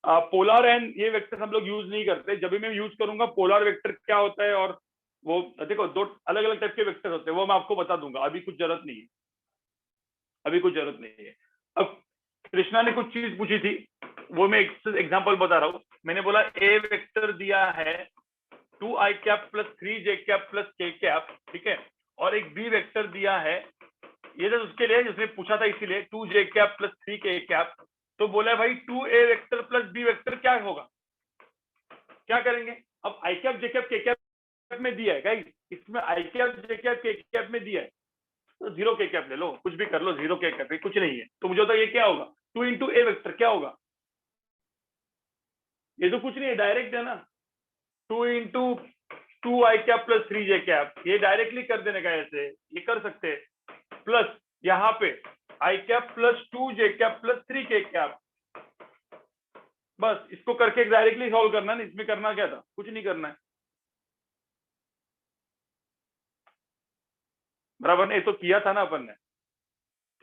[SPEAKER 1] पोलर एंड ये वेक्टर हम लोग यूज नहीं करते, जब भी मैं यूज करूंगा पोलर वेक्टर क्या होता है, और वो देखो 2 अलग अलग टाइप के वेक्टर होते हैं, वो मैं आपको बता दूंगा, अभी कुछ जरूरत नहीं है, अभी कुछ जरूरत नहीं है। अब कृष्णा ने कुछ चीज पूछी थी, वो मैं एग्जांपल बता रहा हूँ। मैंने बोला ए वेक्टर दिया है 2i cap plus 3j cap plus k cap, ठीक है, और एक बी वेक्टर दिया है, ये जो उसके लिए जिसने पूछा था इसीलिए 2j cap plus 3k cap. तो बोला है भाई 2a vector plus b vector क्या होगा, क्या करेंगे? अब i cap j cap k cap में दिया है गाइस, इसमें i cap j cap k cap में दिया है, तो 0 k कैप ले लो, कुछ भी कर लो, 0 k कैप, कुछ नहीं है। तो मुझे होता है ये क्या होगा 2 इंटू ए वेक्टर क्या होगा, ये तो कुछ नहीं है, डायरेक्ट है ना, 2 into 2i cap plus 3j cap, ये डायरेक्टली कर देने का, ऐसे ये कर सकते हैं, प्लस यहाँ पे i cap plus 2j cap plus 3k cap, बस इसको करके डायरेक्टली सॉल्व करना है। इसमें करना क्या था, कुछ नहीं करना है, बराबर ने, ये तो किया था ना अपन ने,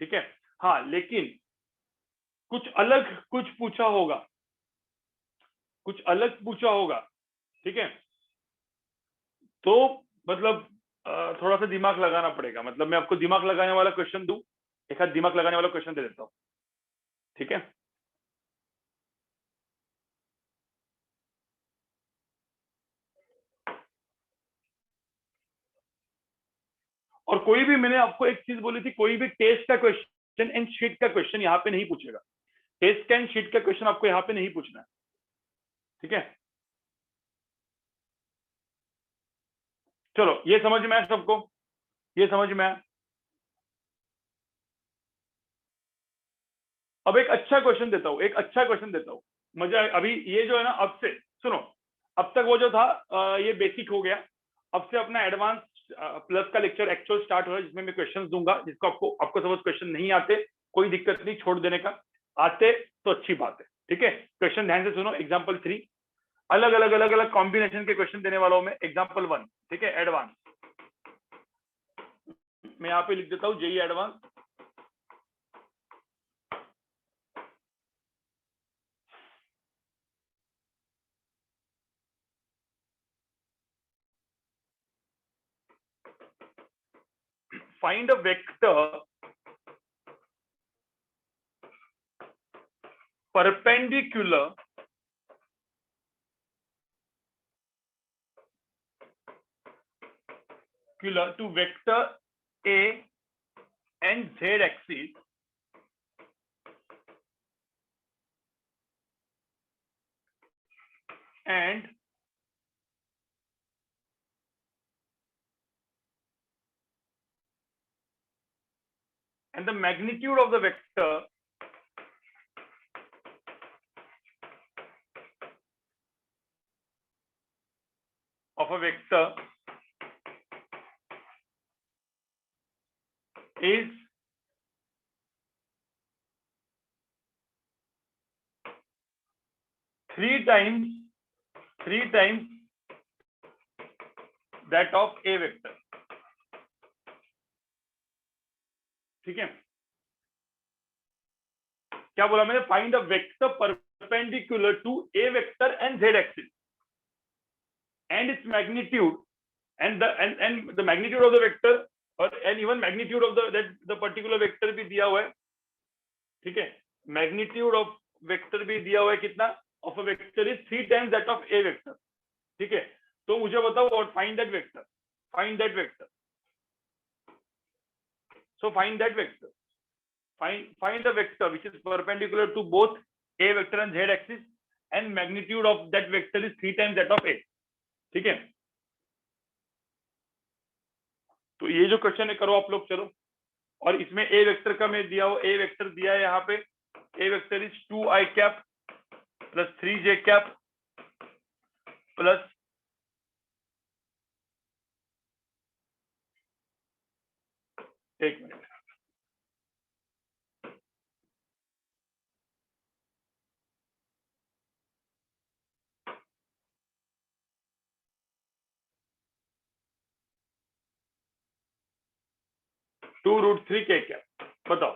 [SPEAKER 1] ठीक है। हाँ, लेकिन कुछ अलग कुछ पूछा होगा, कुछ अलग पूछा होगा, ठीक है, तो मतलब थोड़ा सा दिमाग लगाना पड़ेगा। मतलब मैं आपको दिमाग लगाने वाला क्वेश्चन दूं, एक आध दिमाग लगाने वाला क्वेश्चन दे देता हूं, ठीक है। और कोई भी, मैंने आपको एक चीज बोली थी, कोई भी टेस्ट का क्वेश्चन एंड शीट का क्वेश्चन यहाँ पे नहीं पूछेगा, टेस्ट का एंड शीट का क्वेश्चन आपको यहाँ पे नहीं पूछना है, ठीक है। चलो, ये समझ में आया सबको, ये समझ में आया। अब एक अच्छा क्वेश्चन देता हूं, एक अच्छा क्वेश्चन देता हूं, मजा अभी ये जो है ना, अब से सुनो, अब तक वो जो था ये बेसिक हो गया, अब से अपना एडवांस प्लस का लेक्चर एक्चुअल स्टार्ट हो रहा है, जिसमें मैं क्वेश्चंस दूंगा, जिसको आपको सपोज क्वेश्चन नहीं आते, कोई दिक्कत नहीं, छोड़ देने का, आते तो अच्छी बात है, ठीक है। क्वेश्चन ध्यान से सुनो, एग्जाम्पल 3, अलग अलग अलग अलग कॉम्बिनेशन के क्वेश्चन देने वाला हूं मैं। एग्जाम्पल 1, ठीक है, एडवांस, मैं यहाँ पे लिख देता हूँ JEE advance. Find a vector perpendicular to vector A and Z axis and the magnitude of the vector of a vector is 3 times that of A vector, ठीक है। क्या बोला मैंने? Find a vector perpendicular to A vector and Z axis and its magnitude and the magnitude of the vector and even magnitude of the particular vector भी दिया हुआ है, ठीक है। मैग्नीट्यूड ऑफ वेक्टर भी दिया हुआ है, कितना of a vector is 3 times that of A vector, ठीक है। तो मुझे बताओ, और find that vector, find that vector, so find that vector, find the vector which is perpendicular to both a vector and z axis and magnitude of that vector is 3 times that of a. ठीक है, तो ये जो क्वेश्चन है करो आप लोग, चलो। और इसमें ए वेक्टर का मैं दिया हो, ए वेक्टर दिया है यहाँ पे, a vector is 2i cap plus 3j cap plus एक मिनट, (2√3) के कैप, बताओ।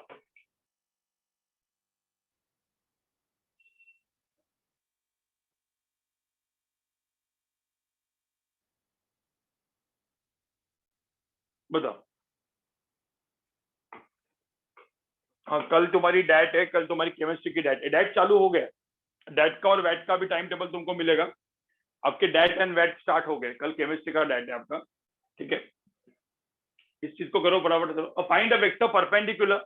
[SPEAKER 1] बताओ। हाँ, कल तुम्हारी डैट है, कल तुम्हारी केमिस्ट्री की डैट है, डैट चालू हो गया, डैट का और वैट का भी टाइम टेबल तुमको मिलेगा। आपके डैट एंड वैट स्टार्ट हो गए, कल केमिस्ट्री का डैट है आपका, ठीक है। इस चीज को करो फटाफट करो। Find a vector perpendicular,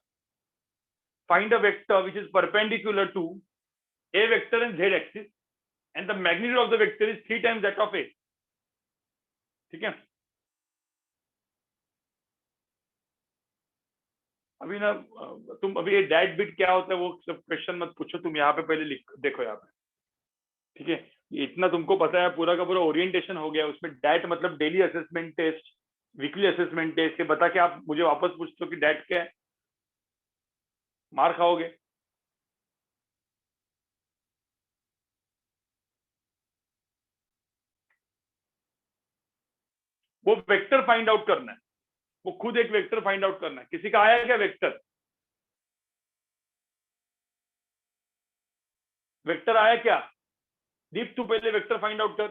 [SPEAKER 1] find a vector which is perpendicular to a vector and z axis and the magnitude of the vector is 3 times that of a, ठीक है। अभी ना तुम अभी ये डैट बिट क्या होता है वो सब क्वेश्चन मत पूछो, तुम यहाँ पे पहले लिख देखो यहाँ पे, ठीक है। ये इतना तुमको पता है, पूरा का पूरा ओरिएंटेशन हो गया उसमें। डैट मतलब daily assessment test, weekly assessment test, बता के आप मुझे वापस पूछते हो कि डैट क्या है, मार खाओगे। वो वेक्टर फाइंड आउट करना है, वो खुद एक वेक्टर फाइंड आउट करना है। किसी का आया क्या वेक्टर? वेक्टर आया क्या? दीप तू पहले वेक्टर फाइंड आउट कर,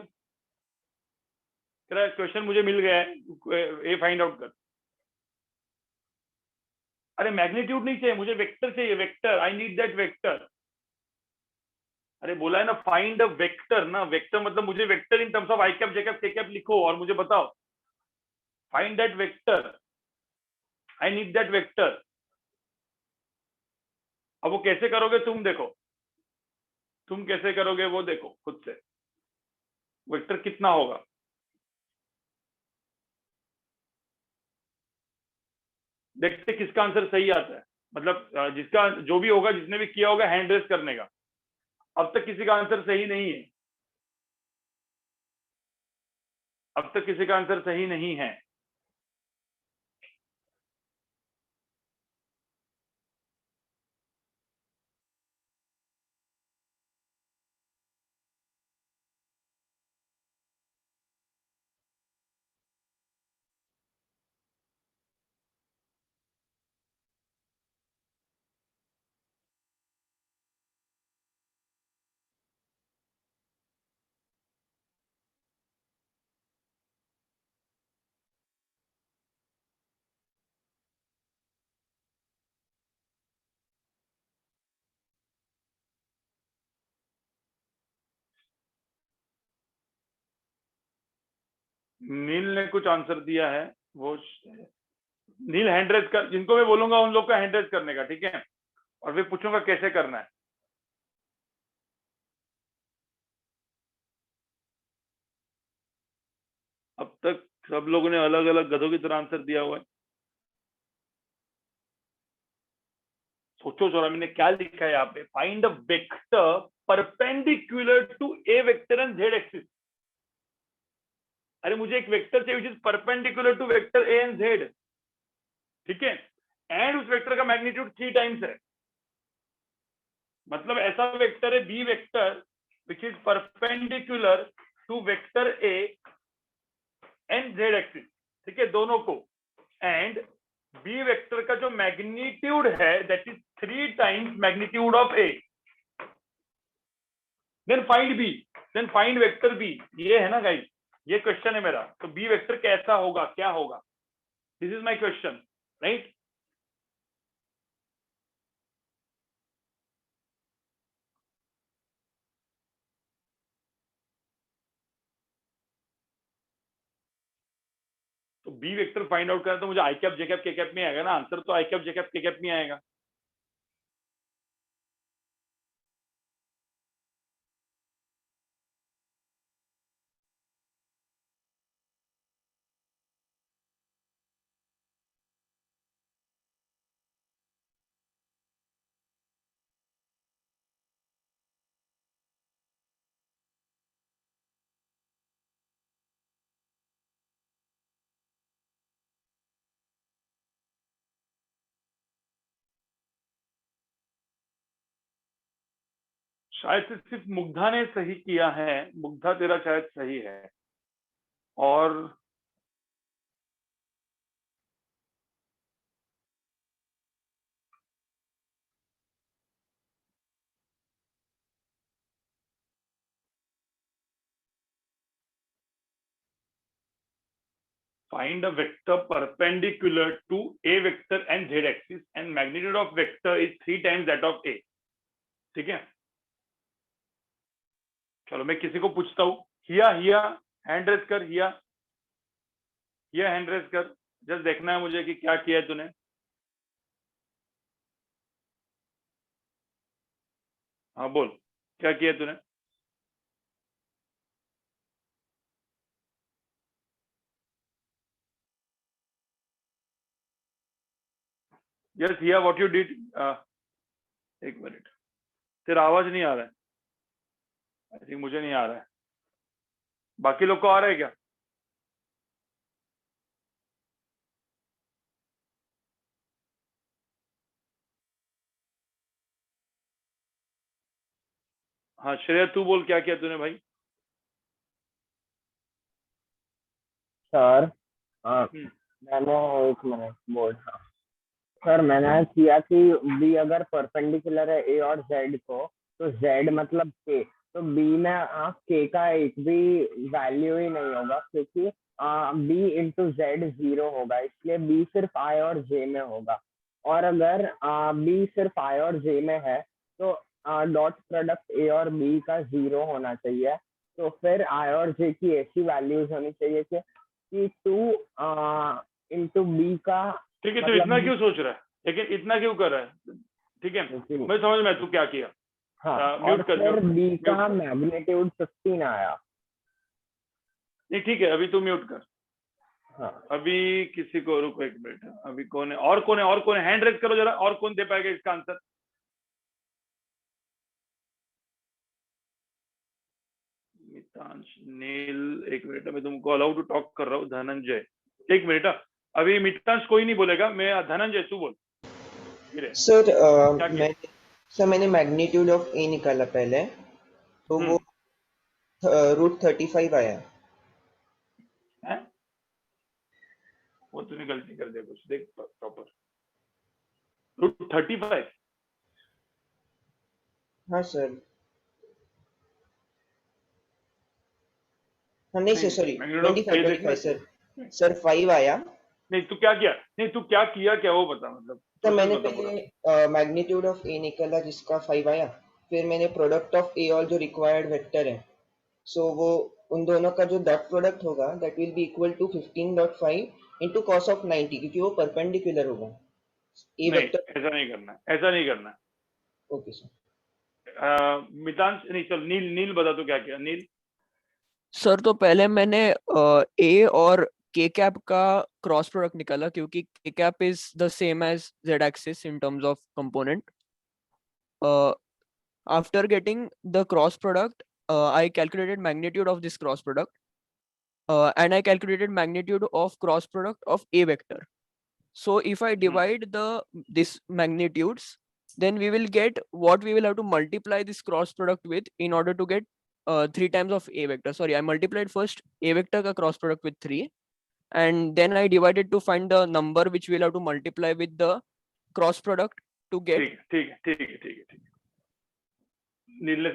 [SPEAKER 1] तेरा क्वेश्चन मुझे मिल गया है, ए फाइंड आउट कर। अरे मैग्नीट्यूड नहीं चाहिए मुझे, वेक्टर चाहिए, vector, I need that vector. अरे बोला है ना फाइंड अ वेक्टर, ना वेक्टर मतलब मुझे vector in terms of i cap j cap k cap लिखो और मुझे बताओ। Find that vector, I need that vector. अब वो कैसे करोगे तुम देखो, तुम कैसे करोगे वो देखो खुद से। वेक्टर कितना होगा? देखते किसका आंसर सही आता है, मतलब जिसका जो भी होगा, जिसने भी किया होगा हैंड रेस करने का। अब तक किसी का आंसर सही नहीं है, अब तक किसी का आंसर सही नहीं है। नील ने कुछ आंसर दिया है, वो नील हैंड रेस कर, जिनको मैं बोलूंगा उन लोग का हैंड रेस करने का, ठीक है। और फिर पूछूंगा कैसे करना है। अब तक सब लोगों ने अलग अलग गधों की तरह आंसर दिया हुआ है। सोचो जरा मैंने क्या लिखा है यहाँ पे, find a vector perpendicular to A vector and Z axis. अरे मुझे एक वेक्टर चाहिए which is perpendicular to vector A and Z, ठीक है। एंड उस वेक्टर का मैग्नीट्यूड 3 टाइम्स है, मतलब ऐसा वेक्टर है B vector which is perpendicular to vector A and Z axis, ठीक है, दोनों को। एंड बी वेक्टर का जो मैग्नीट्यूड है that is 3 times magnitude of A. Then find B, then find vector B. ये है ना गाइस, ये क्वेश्चन है मेरा। तो बी वेक्टर कैसा होगा, क्या होगा, this is my question, right. तो बी वेक्टर फाइंड आउट करना तो मुझे आई cap j cap k cap में आएगा ना आंसर, तो आई cap j cap k cap में आएगा। शायद से सिर्फ मुग्धा ने सही किया है, मुग्धा तेरा शायद सही है। और find a vector perpendicular to a vector and z axis and magnitude of vector is 3 times that of a। ठीक है, चलो मैं किसी को पूछता हूँ। हिया हिया हैंड रेज कर, हिया हिया हैंड रेज कर, जस्ट देखना है मुझे कि क्या किया है तूने। हाँ बोल, क्या किया तूने? Yes here, what you did. एक मिनट, तेरा आवाज नहीं आ रहा है। आई थिंक मुझे नहीं आ रहा है, बाकी लोग को आ रहा है क्या? हाँ श्रेया तू बोल, क्या किया तूने भाई?
[SPEAKER 2] सर
[SPEAKER 1] हम्म,
[SPEAKER 2] मैंने एक मिनट बोल। सर मैंने किया कि बी अगर परपेंडिकुलर है ए और जेड को, तो जेड मतलब के, तो बी में के का एक भी वैल्यू ही नहीं होगा, क्योंकि बी इंटू जेड 0 होगा, इसलिए बी सिर्फ आई और जे में होगा। और अगर बी सिर्फ आई और जे में है, तो डॉट प्रोडक्ट ए और बी का 0 होना चाहिए। तो फिर आई और जे की ऐसी वैल्यूज होनी चाहिए कि 2 इंटू बी का
[SPEAKER 1] ठीक है, तो
[SPEAKER 2] मतलब
[SPEAKER 1] इतना क्यों सोच रहा है, लेकिन इतना क्यों कर रहा है? ठीक है, मैं समझ में तू क्या किया।
[SPEAKER 2] हाँ, और
[SPEAKER 1] म्यूट कर,
[SPEAKER 2] फिर बी
[SPEAKER 1] म्यूट
[SPEAKER 2] का
[SPEAKER 1] कर।
[SPEAKER 2] मैग्नीट्यूड 15 आया।
[SPEAKER 1] नहीं ठीक है, अभी तू म्यूट कर।
[SPEAKER 2] हाँ
[SPEAKER 1] अभी किसी को, रुको एक मिनट, अभी कौन है, और कौन है, और कौन है, हैंड रेज करो जरा, और कौन दे पाएगा इसका आंसर? मितांश, नील, एक मिनट, मैं तुमको अलाउ टू टॉक कर रहा हूँ। धनंजय, एक मिनट। अभी मितांश कोई नहीं बोलेगा, मैं धनंजय तू बोल। गिरे
[SPEAKER 3] सर
[SPEAKER 1] क्या किया?
[SPEAKER 3] मैंने मैग्नीट्यूड ऑफ ए निकाला पहले, तो वो √35 आया।
[SPEAKER 1] है? वो तूने गलती कर दिया कुछ, देख प्रॉपर। √35?
[SPEAKER 3] हाँ सर, हाँ नहीं सर, सॉरी
[SPEAKER 1] मैग्नीट्यूड ऑफ ए
[SPEAKER 3] 25
[SPEAKER 1] देखना
[SPEAKER 3] सर,
[SPEAKER 1] चाहिए।
[SPEAKER 3] सर 5 आया।
[SPEAKER 1] नहीं तू क्या किया, नहीं तू क्या किया, क्या वो बता, मतलब
[SPEAKER 3] तो
[SPEAKER 1] प्रोसेस
[SPEAKER 3] मैंने
[SPEAKER 1] बता पूरा।
[SPEAKER 3] पहले मैग्नीट्यूड ऑफ ए निकाला जिसका 5 आया, फिर मैंने प्रोडक्ट ऑफ ए और जो रिक्वायर्ड वेक्टर है, सो वो उन दोनों का जो डॉट प्रोडक्ट होगा that will be equal to 15.5 into cos of 90, क्योंकि वो परपेंडिकुलर होगा ए
[SPEAKER 1] नहीं
[SPEAKER 3] वेक्टर।
[SPEAKER 1] ऐसा नहीं करना है, ऐसा नहीं करना
[SPEAKER 3] ओके सर।
[SPEAKER 1] है। मितांश नहीं, चल नील, नील बता तू क्या किया, नील।
[SPEAKER 4] सर तो पहले मैंने ए और के कैप का क्रॉस प्रोडक्ट निकाला, क्योंकि K cap is the same as Z axis in terms of component. After getting the cross product, I calculated magnitude of this cross product, and I calculated magnitude of cross product of a vector. So if I divide this magnitudes, then we will get what we will have to multiply this cross product with in order to get 3 times of a vector. Sorry, I multiplied first a vector ka cross product with 3, and then I divided to find the number which we'll have to multiply with the cross product to get.
[SPEAKER 1] ठीक है ठीक है ठीक है ठीक है ठीक है। नील ने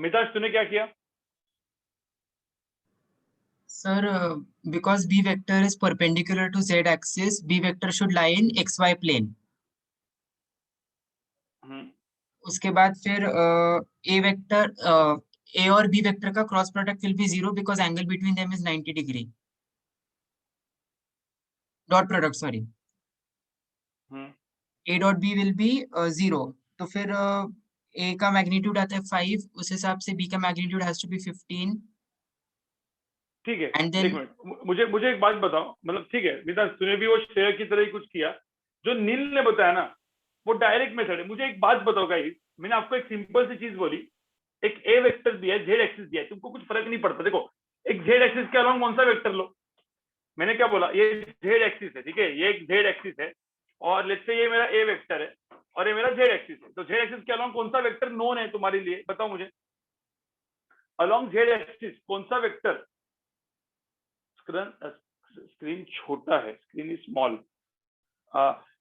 [SPEAKER 1] मितांश तूने क्या किया?
[SPEAKER 5] Sir, because B vector is perpendicular to Z axis, B vector should lie in XY plane. उसके बाद फिर A vector, A और B vector का cross product will be 0 because angle between them is 90 degree. Dot product, sorry. A dot B will be 0. तो फिर A का magnitude आता है 5, उस हिसाब से B का magnitude has to be 15.
[SPEAKER 1] ठीक है,
[SPEAKER 5] And then
[SPEAKER 1] एक मिनट, मुझे एक बात बताओ, मतलब ठीक है मितांश तूने भी वो शेयर की तरह ही कुछ किया, जो नील ने बताया ना वो डायरेक्ट मेथड है। मुझे एक बात बताओ गाइस, मैंने आपको एक सिंपल सी चीज बोली, एक ए वेक्टर दिया है, जेड एक्सिस दिया है, तुमको कुछ फर्क नहीं पड़ता। देखो एक जेड एक्सिस के अलावा कौन सा वेक्टर लो, मैंने क्या बोला, ये जेड एक्सिस है, ठीक है, ये एक जेड एक्सिस है, और लेट्स से ये मेरा ए वेक्टर है, और ये मेरा जेड एक्सिस है। तो जेड एक्सिस के अलॉन्ग कौन सा वेक्टर नोन है तुम्हारे लिए, बताओ मुझे। अलॉन्ग जेड एक्सिस कौन सा वेक्टर, स्क्रीन छोटा है, screen is small,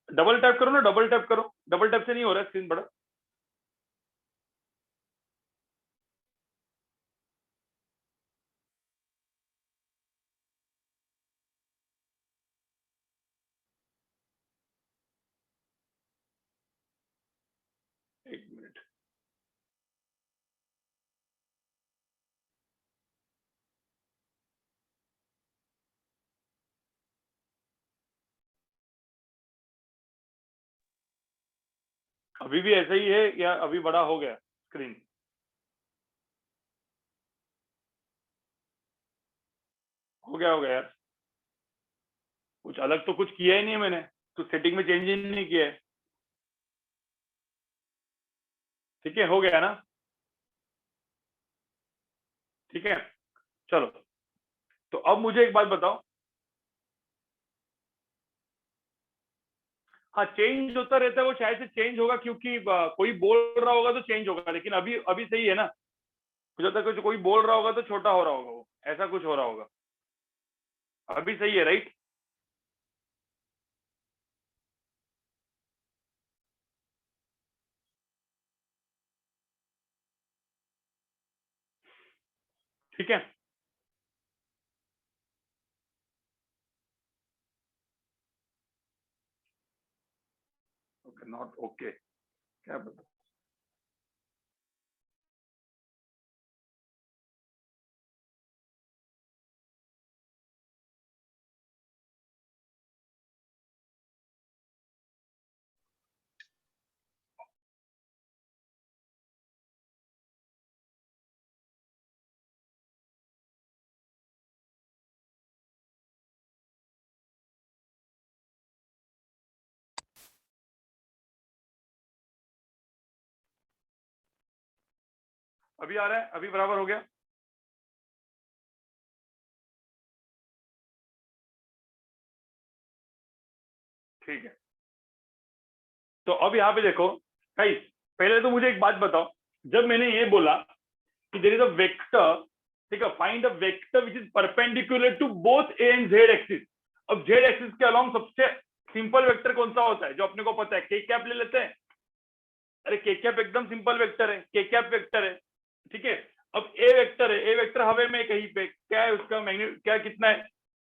[SPEAKER 1] double tap करो ना, डबल टैप करो, डबल टैप से नहीं हो रहा है स्क्रीन बड़ा। एक मिनट, अभी भी ऐसा ही है या अभी बड़ा हो गया स्क्रीन? हो गया यार, कुछ अलग तो कुछ किया ही नहीं है मैंने, तो सेटिंग में चेंज ही नहीं किया है। ठीक है, हो गया ना? ठीक है, चलो। तो अब मुझे एक बात बताओ, हाँ चेंज होता रहता है, वो शायद से चेंज होगा क्योंकि कोई बोल रहा होगा तो चेंज होगा, लेकिन अभी अभी सही है ना? मुझे लगता है कुछ कोई बोल रहा होगा तो छोटा हो रहा होगा, वो ऐसा कुछ हो रहा होगा। अभी सही है, राइट? ठीक है, ओके, नॉट ओके, क्या बता, अभी आ रहा है, अभी बराबर हो गया? ठीक है, तो अब यहाँ पे देखो गाइस, पहले तो मुझे एक बात बताओ, जब मैंने ये बोला कि देयर इज अ वेक्टर, ठीक है, find a vector which is perpendicular to both A and Z axis. अब जेड एक्सिस के अलॉन्ग सबसे सिंपल वेक्टर कौन सा होता है, जो अपने को पता है, के कैप ले लेते हैं। अरे के कैप एकदम सिंपल वेक्टर है, के कैप वेक्टर है, ठीक है। अब ए वेक्टर है, ए वेक्टर हवे में कहीं पे, क्या है उसका मैग्नीट्यूड, क्या कितना है,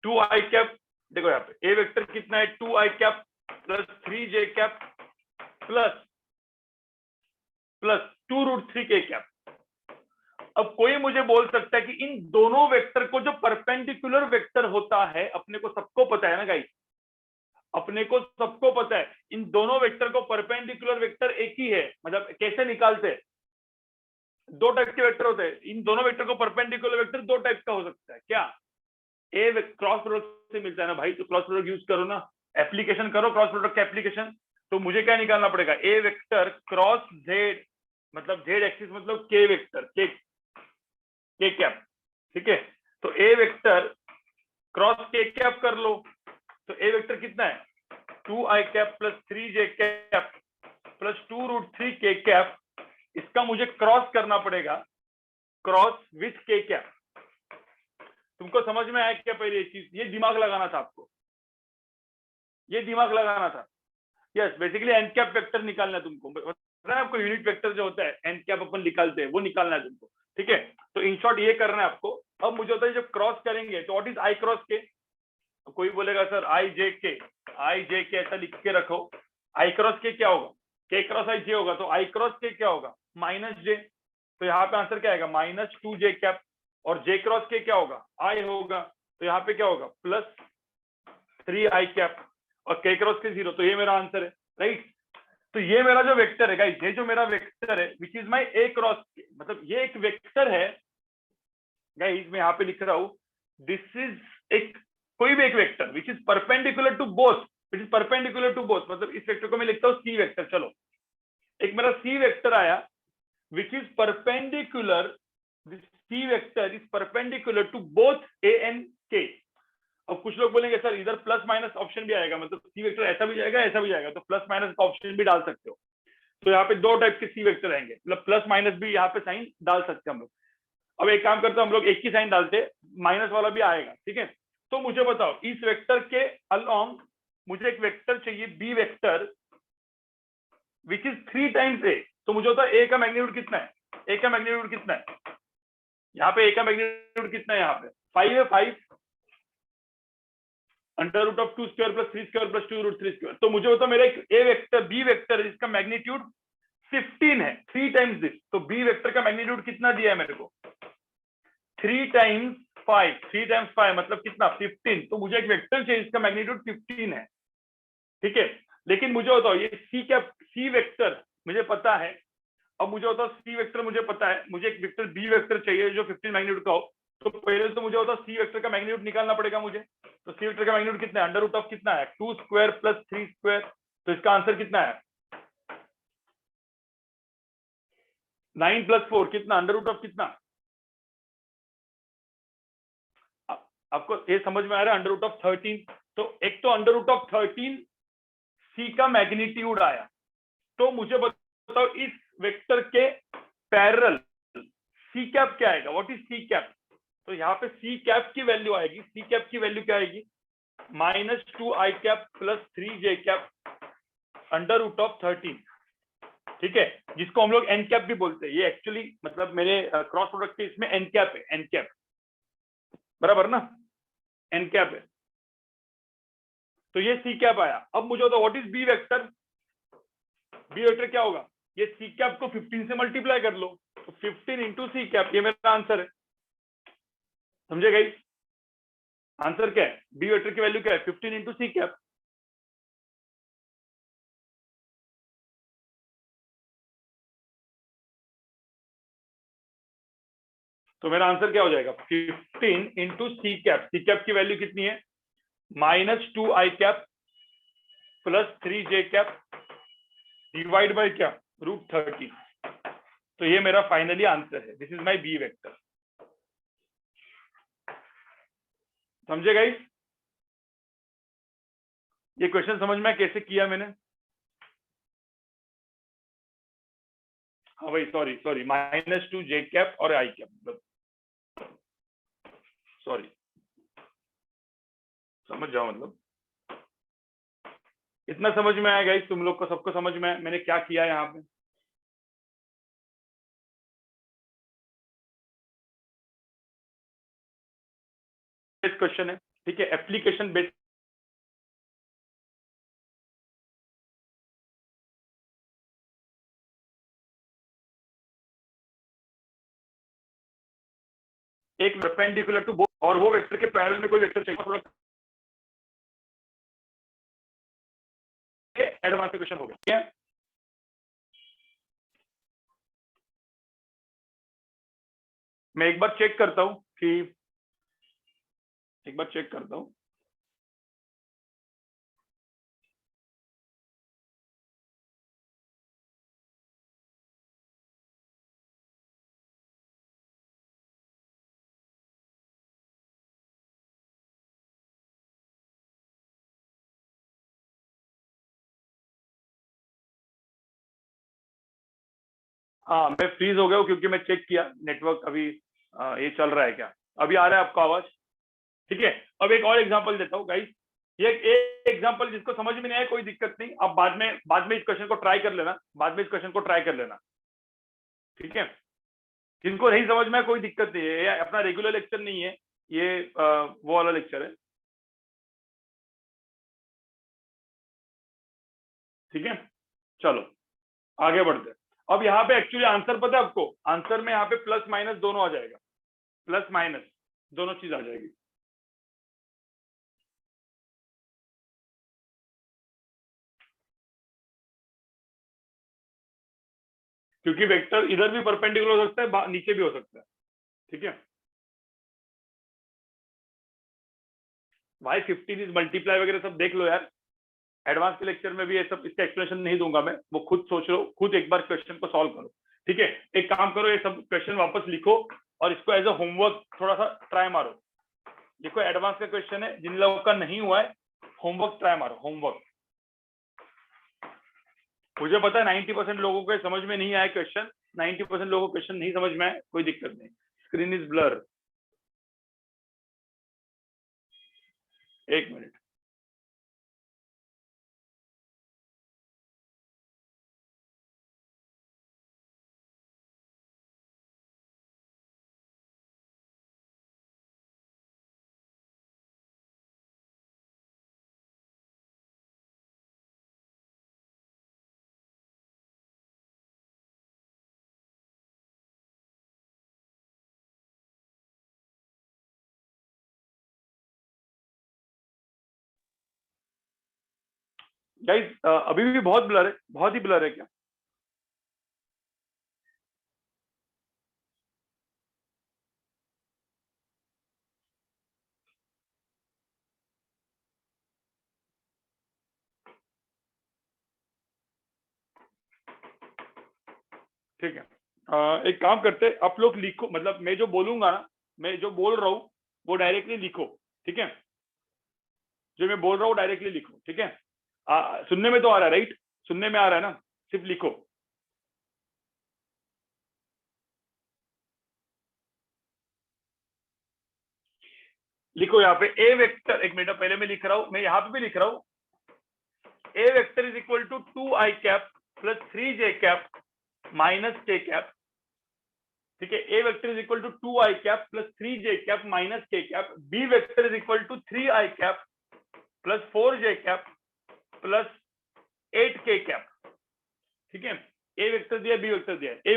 [SPEAKER 1] 2 आई कैप। देखो यहाँ पे ए वेक्टर कितना है, 2 i cap plus 3 j cap plus 2√3 k cap. अब कोई मुझे बोल सकता है कि इन दोनों वेक्टर को जो परपेंडिकुलर वेक्टर होता है, अपने को सबको पता है ना गाइस, अपने को सबको पता है इन दोनों वेक्टर को परपेंडिकुलर वेक्टर एक ही है। मतलब कैसे निकालते हैं, दो टाइप के वेक्टर होते हैं, इन दोनों वेक्टर को परपेंडिकुलर वेक्टर दो टाइप का हो सकता है। क्या? ए क्रॉस प्रोडक्ट से मिलता है ना भाई, तो क्रॉस प्रोडक्ट यूज करो ना, एप्लीकेशन करो क्रॉस प्रोडक्ट का एप्लीकेशन। तो मुझे क्या निकालना पड़ेगा, ए वेक्टर क्रॉस जेड, मतलब जेड एक्सिस मतलब के वेक्टर, के कैप, ठीक है। तो ए वेक्टर क्रॉस के कैप कर लो, तो ए वेक्टर कितना है, 2 i cap plus 3 j cap plus 2√3 k cap. इसका मुझे क्रॉस करना पड़ेगा, क्रॉस विथ के कैप। तुमको समझ में आया क्या? पहले ये चीज, ये दिमाग लगाना था आपको, ये दिमाग लगाना था। Yes, basically N cap vector निकालना है तुमको, पता है आपको, यूनिट वेक्टर जो होता है एन कैप अपन निकालते हैं, वो निकालना है तुमको, ठीक है। तो इन शॉर्ट ये करना है आपको। अब मुझे होता है जब क्रॉस करेंगे तो व्हाट इज आई क्रॉस के, कोई बोलेगा सर आई जे के ऐसा लिख के रखो। आई क्रॉस के क्या होगा, के क्रॉस आई जे होगा, तो आई क्रॉस के क्या होगा, माइनस जे। तो यहाँ पे आंसर क्या आएगा, -2 जे कैप। और जे क्रॉस के क्या होगा, आई होगा, तो यहाँ पे क्या होगा, +3 आई कैप। और के क्रॉस के 0, तो ये मेरा आंसर है, राइट। तो ये मेरा जो वेक्टर है गाइस, ये जो मेरा वेक्टर है which is my A cross के, मतलब ये एक वेक्टर है गाइस, मैं यहाँ पे लिख रहा हूं, दिस इज एक कोई भी एक vector which is perpendicular to both, which is perpendicular to both, मतलब इस वेक्टर को मैं लिखता हूँ सी वेक्टर। चलो, एक मेरा सी वेक्टर आया which is perpendicular, this C vector is perpendicular to both A and K. अब कुछ लोग बोलेंगे सर इधर प्लस माइनस ऑप्शन भी आएगा, मतलब सी वेक्टर ऐसा भी जाएगा ऐसा भी जाएगा, तो प्लस माइनस का ऑप्शन भी डाल सकते हो। तो यहाँ पे दो टाइप के सी वेक्टर आएंगे, मतलब प्लस माइनस भी यहाँ पे साइन डाल सकते हैं हम लोग। अब एक काम करते हैं, हम लोग एक ही साइन डालते, माइनस वाला भी आएगा, ठीक है। तो मुझे बताओ इस वेक्टर के अलोंग मुझे एक वेक्टर चाहिए b vector which is 3 times a. तो मुझे होता है ए का मैग्नीट्यूड कितना है, ए का मैग्नीट्यूड कितना है, यहाँ पे ए का मैग्नीट्यूड कितना है, यहाँ पे 5 है, 5 under root of 2 square plus 3 square plus 2 root 3 square. तो मुझे होता है मेरा एक ए वेक्टर बी वेक्टर जिसका मैग्नीट्यूड 15 है, 3 टाइम्स दिस। तो बी वेक्टर का मैग्नीट्यूड कितना दिया है मेरे को, 3 टाइम्स 5, 3 टाइम्स 5 मतलब कितना 15। तो मुझे एक वेक्टर चाहिए जिसका मैग्नीट्यूड 15 है, ठीक है। लेकिन मुझे बताओ ये सी वेक्टर मुझे पता है, अब मुझे होता सी वेक्टर मुझे पता है, मुझे एक वेक्टर बी वेक्टर चाहिए जो 15 मैग्नीट्यूड का हो। तो पहले तो मुझे होता सी वेक्टर का मैग्नीट्यूड निकालना पड़ेगा मुझे। तो सी वेक्टर का मैग्नीट्यूड कितना है, अंडर रूट ऑफ कितना है 2 स्क्वायर प्लस 3 स्क्वायर। तो इसका आंसर कितना है 9 प्लस 4 कितना, अंडर रूट ऑफ कितना। आपको ये समझ में आ रहा है, अंडर रूट ऑफ 13। तो एक तो अंडर रूट ऑफ 13 सी का मैग्नीट्यूड आया। तो मुझे बताओ इस वेक्टर के पैरेलल सी कैप क्या आएगा, व्हाट इज सी कैप। तो यहाँ पे सी कैप की वैल्यू आएगी, सी कैप की वैल्यू क्या आएगी -2 i cap plus 3 j cap under root of 13, ठीक है, जिसको हम लोग एन कैप भी बोलते हैं। ये एक्चुअली मतलब मेरे क्रॉस प्रोडक्ट के इसमें एन कैप है, एन कैप बराबर ना, एन कैप है। तो ये सी कैप आया। अब मुझे बताओ what is B vector, B vector क्या होगा, ये सी कैप को 15 से मल्टीप्लाई कर लो, तो 15 इंटू सी कैप, ये मेरा आंसर है। समझे गाइस, आंसर क्या है, बी वेक्टर की वैल्यू क्या है 15 इंटू सी कैप। तो मेरा आंसर क्या हो जाएगा 15 into c cap. C cap की वैल्यू कितनी है -2 i cap plus 3 j cap divide by क्या √13। तो ये मेरा फाइनली आंसर है, this is my b vector. समझे गाइस, ये क्वेश्चन समझ में कैसे किया मैंने। हाँ भाई सॉरी -2 जे कैप और आई कैप, मतलब सॉरी समझ जाओ, मतलब इतना समझ में आया गाइस, तुम लोग को सबको समझ में आया मैंने क्या किया यहाँ पे। क्वेश्चन है, ठीक है, एप्लीकेशन बेस्ड। एक परपेंडिकुलर टू बोथ, और वो वेक्टर के पैरेलल में कोई वेक्टर चाहिए, एडवांस क्वेश्चन हो गया, ठीक है। मैं एक बार चेक करता हूं कि एक बार चेक करता हूं। हाँ मैं फ्रीज हो गया हूँ क्योंकि मैं चेक किया नेटवर्क अभी ये चल रहा है क्या, अभी आ रहा है आपका आवाज, ठीक है। अब एक और एग्जांपल देता हूँ गाइस, ये एक एग्जांपल जिसको समझ में नहीं आया कोई दिक्कत नहीं, आप बाद में इस क्वेश्चन को ट्राई कर लेना, बाद में इस क्वेश्चन को ट्राई कर लेना, ठीक है। जिनको नहीं समझ में आया कोई दिक्कत नहीं है, ये अपना रेगुलर लेक्चर नहीं है, ये वो वाला लेक्चर है, ठीक है। चलो आगे बढ़ते हैं। अब यहाँ पे एक्चुअली आंसर पता है आपको, आंसर में यहाँ पे प्लस माइनस दोनों आ जाएगा, प्लस माइनस दोनों चीज आ जाएगी। क्योंकि वेक्टर इधर भी परपेंडिकुलर हो सकता है, नीचे भी हो सकता है, ठीक है। भाई 15 इज मल्टीप्लाई वगैरह सब देख लो यार, एडवांस के लेक्चर में भी ये सब, इसका एक्सप्लेनेशन नहीं दूंगा मैं, वो खुद सोच लो, खुद एक बार क्वेश्चन को सॉल्व करो, ठीक है। एक काम करो, ये सब क्वेश्चन वापस लिखो और इसको एज अ होमवर्क थोड़ा सा ट्राई मारो। देखो एडवांस का क्वेश्चन है, जिन लोगों का नहीं हुआ है होमवर्क ट्राई मारो, होमवर्क। मुझे पता है 90% लोगों को समझ में नहीं आया क्वेश्चन, 90% लोगों को क्वेश्चन नहीं समझ में आया, कोई दिक्कत नहीं। स्क्रीन इज ब्लर, एक मिनट। गाइस अभी भी बहुत ब्लर है, बहुत ही ब्लर है क्या? ठीक है, एक काम करते, आप लोग लिखो, मतलब मैं जो बोलूंगा ना, मैं जो बोल रहा हूँ वो डायरेक्टली लिखो, ठीक है? जो मैं बोल रहा हूँ डायरेक्टली लिखो, ठीक है? सुनने में तो आ रहा है, राइट? सुनने में आ रहा है ना? सिर्फ लिखो। लिखो यहाँ पे ए वेक्टर, एक मिनट पहले मैं लिख रहा हूँ, मैं यहाँ पे भी लिख रहा हूँ, a vector is equal to 2i cap plus 3j cap minus k cap, ठीक है? A vector is equal to 2i cap plus 3j cap minus k cap. B vector is equal to 3i cap plus 4j cap plus 8k cap, ठीक है? ए वेक्टर दिया, बी वेक्टर दिया। A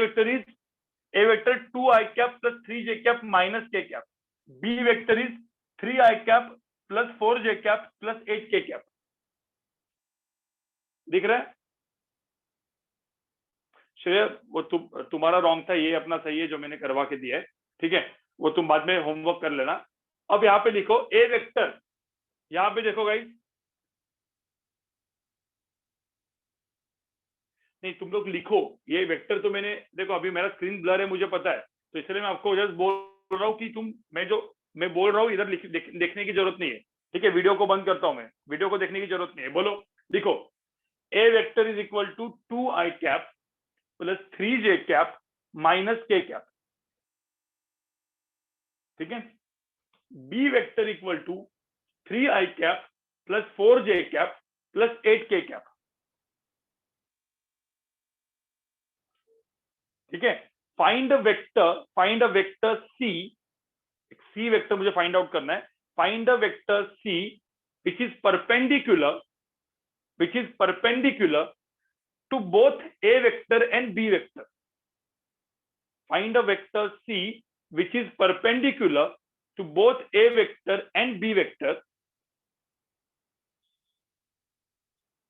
[SPEAKER 1] vector 2i cap plus 3j cap minus k cap. B vector is 3i cap plus 4j cap plus 8k cap. दिख रहा है श्रेय? वो तुम्हारा रॉन्ग था, ये अपना सही है जो मैंने करवा के दिया है, ठीक है? वो तुम बाद में होमवर्क कर लेना। अब यहाँ पे लिखो ए वेक्टर, यहाँ पे देखो गाइस, नहीं तुम लोग लिखो ये वेक्टर, तो मैंने देखो अभी मेरा स्क्रीन ब्लर है मुझे पता है, तो इसलिए मैं आपको जस्ट बोल रहा हूँ कि मैं बोल रहा हूँ इधर देखने की जरूरत नहीं है, ठीक है? वीडियो को बंद करता हूँ मैं, वीडियो को देखने की जरूरत नहीं है। बोलो, लिखो a vector is equal to 2i cap plus 3j cap minus k cap, ठीक है? B vector equal to 3i cap plus 4j cap plus 8k cap, ठीक है? Find a vector c vector मुझे फाइंड आउट करना है। Find a vector c which is perpendicular to both a vector and b vector. Find a vector c which is perpendicular to both a vector and b vector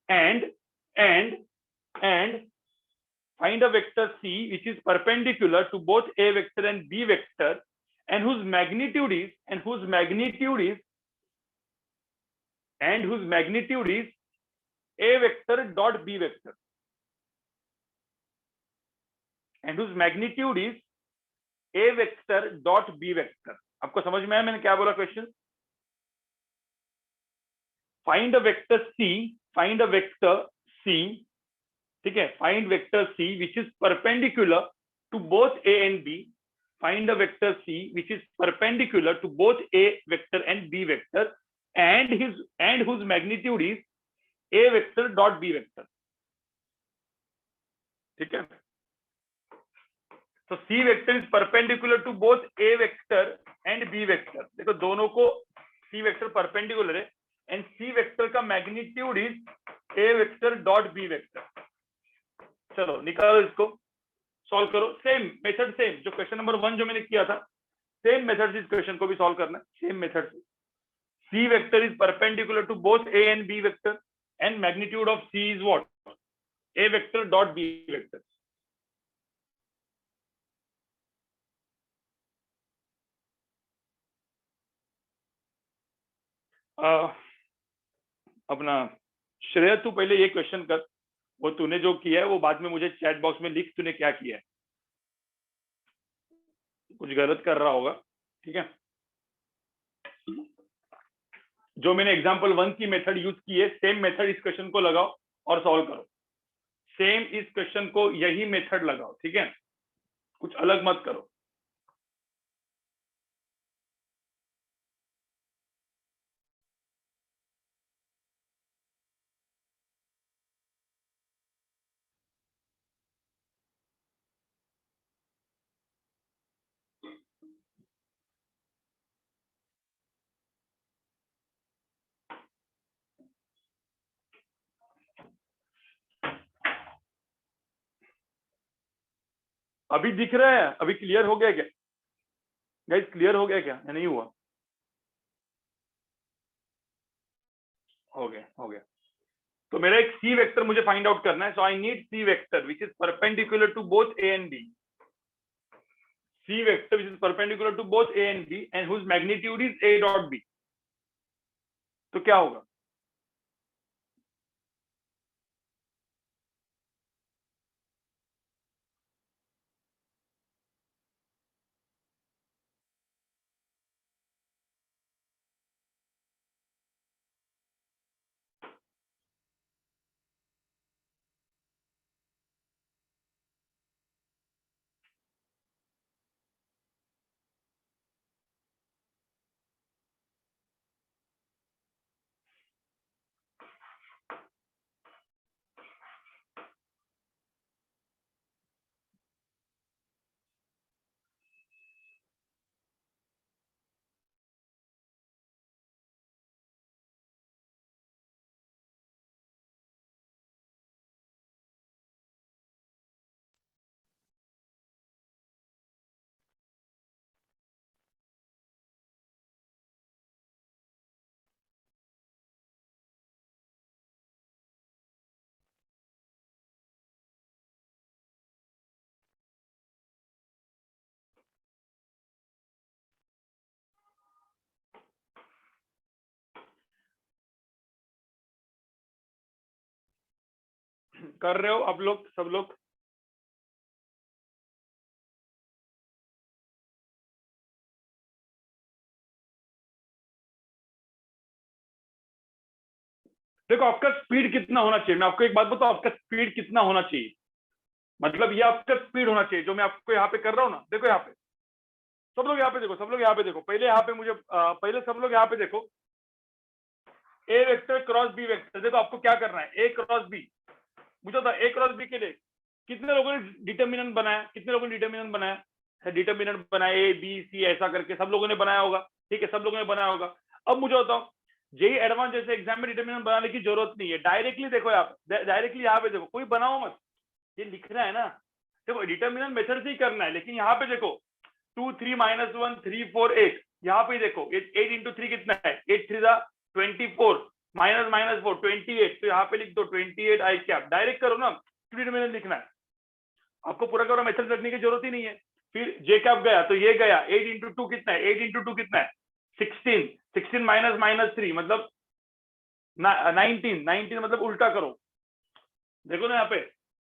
[SPEAKER 1] and find a vector C which is perpendicular to both A vector and B vector and whose magnitude is A vector dot B vector, and whose magnitude is A vector dot B vector। आपको समझ में आया मैंने क्या बोला question? Find a vector C, ठीक है? Find vector C which is perpendicular to both A and B। find a vector C which is perpendicular to both A vector and B vector and whose magnitude is A vector dot B vector, ठीक है? तो C vector is perpendicular to both A vector and B vector। देखो दोनों को C vector perpendicular है and C vector का magnitude is A vector dot B vector। चलो निकालो इसको, सॉल्व करो। सेम मेथड, सेम जो क्वेश्चन नंबर 1 जो मैंने किया था, सेम मेथड से इस क्वेश्चन को भी सॉल्व करना है, सेम मेथड से। C vector is perpendicular to both A and B vector and magnitude of C is what? A vector dot B vector। अपना श्रेय तू पहले ये क्वेश्चन कर, वो तूने जो किया है वो बाद में मुझे चैट बॉक्स में लिख, तूने क्या किया है। कुछ गलत कर रहा होगा, ठीक है? जो मैंने एग्जांपल 1 की मेथड यूज की है, सेम मेथड इस क्वेश्चन को लगाओ और सॉल्व करो। सेम इस क्वेश्चन को यही मेथड लगाओ, ठीक है, कुछ अलग मत करो। अभी दिख रहा है? अभी क्लियर हो गया क्या गाइस? क्लियर हो गया क्या या नहीं हुआ? हो गया, हो गया। तो मेरा एक सी वेक्टर मुझे फाइंड आउट करना है। So I need c vector which is perpendicular to both A and b. C vector which is perpendicular to both A and b and whose magnitude is a dot b. तो क्या होगा? कर रहे हो आप लोग, सब लोग? देखो आपका स्पीड कितना होना चाहिए, मैं आपको एक बात बताऊं, आपका स्पीड कितना होना चाहिए, मतलब ये आपका स्पीड होना चाहिए जो मैं आपको यहाँ पे कर रहा हूँ ना। देखो यहाँ पे सब लोग, यहाँ पे देखो, सब लोग यहाँ पे देखो, पहले यहाँ पे मुझे पहले सब लोग यहाँ पे देखो, ए वेक्टर क्रॉस बी वेक्टर। देखो आपको क्या करना है, ए क्रॉस बी। मुझे बता ए क्रॉस बी के लिए कितने लोगों ने डिटर्मिनेंट बनाया? कितने लोगों ने डिटर्मिनेंट बनाया? डिटर्मिनेंट बनाया ए बी सी ऐसा करके सब लोगों ने बनाया होगा, ठीक है, सब लोगों ने बनाया होगा। अब मुझे बताओ, जेई एडवांस जैसे एग्जाम में डिटर्मिनेंट बनाने की जरूरत नहीं है, डायरेक्टली देखो यहाँ पे, डायरेक्टली यहाँ पे देखो, कोई बनाओ मत, ये लिखना है ना। देखो डिटर्मिनेंट मेथड से ही करना है, लेकिन यहाँ पे देखो 2 3 -1 3 4 8, यहाँ पे देखो 8 into 3 कितना है? 8 3 24 -4 28। तो यहाँ पे लिख दो 28 आई कैप, डायरेक्ट करो ना, डिटर्मिनेंट लिखना है, आपको पूरा करो, मेथड रखने की जरूरत ही नहीं है। फिर जे कैप गया तो ये गया, 8 into 2 कितना है? 8 into 2 कितना है? 16 16 -3 मतलब 19 19 मतलब उल्टा करो, देखो ना यहाँ पे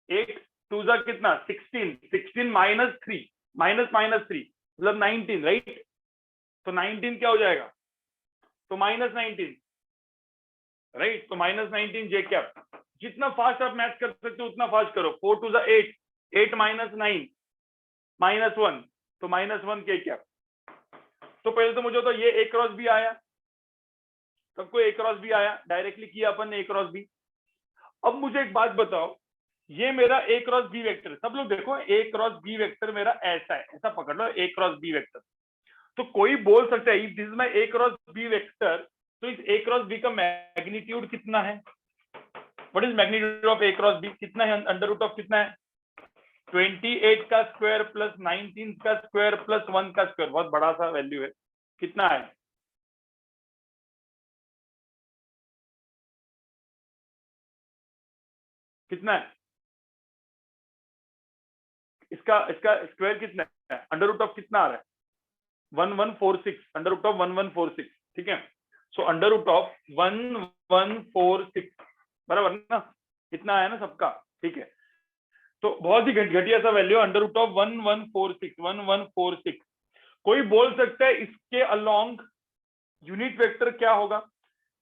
[SPEAKER 1] 8 2 कितना? 16 16 -3 -3 मतलब 19, राइट? तो 19 क्या हो जाएगा? तो -19, राइट? तो -19 जे कैप। जितना फास्ट आप मैथ कर सकते हो उतना फास्ट करो। 4 2 8 8 -9 -1 तो -1 के कैप। तो पहले तो मुझे तो ये ए क्रॉस बी आया, सबको ए क्रॉस बी आया, डायरेक्टली किया अपन ने ए क्रॉस बी। अब मुझे एक बात बताओ, ये मेरा ए क्रॉस बी वेक्टर, सब लोग देखो ए क्रॉस बी वेक्टर मेरा ऐसा है, ऐसा पकड़ लो ए क्रॉस बी वेक्टर। तो कोई बोल सकता है if this is my A cross B vector, तो इस ए क्रॉस बी का मैग्नीट्यूड कितना है? What is magnitude of A cross B? कितना है? अंडर रूट ऑफ कितना है? 28 का स्क्वायर प्लस 19 का स्क्वायर प्लस 1 का स्क्वायर, बहुत बड़ा सा वैल्यू है। कितना है? कितना है इसका? इसका स्क्वायर कितना है? अंडर रूट ऑफ कितना आ रहा है? 1146, अंडर रूट ऑफ 1146, ठीक है। सो अंडर रूट ऑफ 1146 बराबर ना, इतना आया ना सबका, ठीक है। तो बहुत ही घटिया सा वैल्यू, अंडर रूट ऑफ 1146। कोई बोल सकता है इसके अलोंग यूनिट वेक्टर क्या होगा?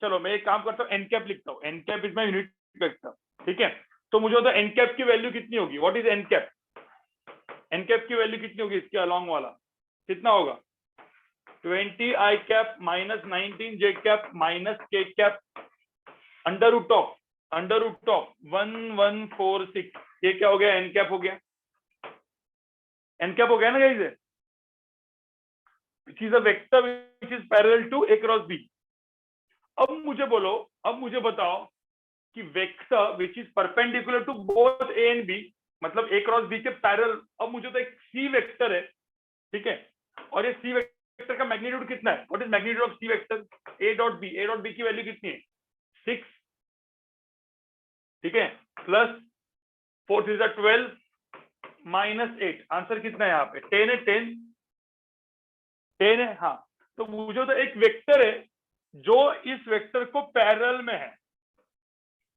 [SPEAKER 1] चलो मैं एक काम करता हूँ, एन कैप लिखता हूँ, N cap is my unit vector, ठीक है। तो मुझे तो एन कैप की वैल्यू कितनी होगी, what is N cap, N cap की वैल्यू कितनी होगी, इसके अलॉन्ग वाला कितना होगा, 20 I cap minus 19 J cap minus K cap under root of 1146, ये क्या हो गया, एन कैप हो गया, एन कैप हो गया ना guys, which is a vector which is parallel to a cross b। अब मुझे बोलो, अब मुझे बताओ कि vector which is perpendicular to both A and B, मतलब ए क्रॉस बी के पैरेलल। अब मुझे तो एक सी वेक्टर है, ठीक है, और ये सी वेक्टर का मैग्नीट्यूड कितना है, what is magnitude of C vector, A dot B, A dot B की वैल्यू कितनी है 6, ठीक है, प्लस 4 इज 12 माइनस 8, आंसर कितना है यहाँ पे 10 है, 10 है, हाँ। तो मुझे तो एक वेक्टर है जो इस वेक्टर को पैरेलल में है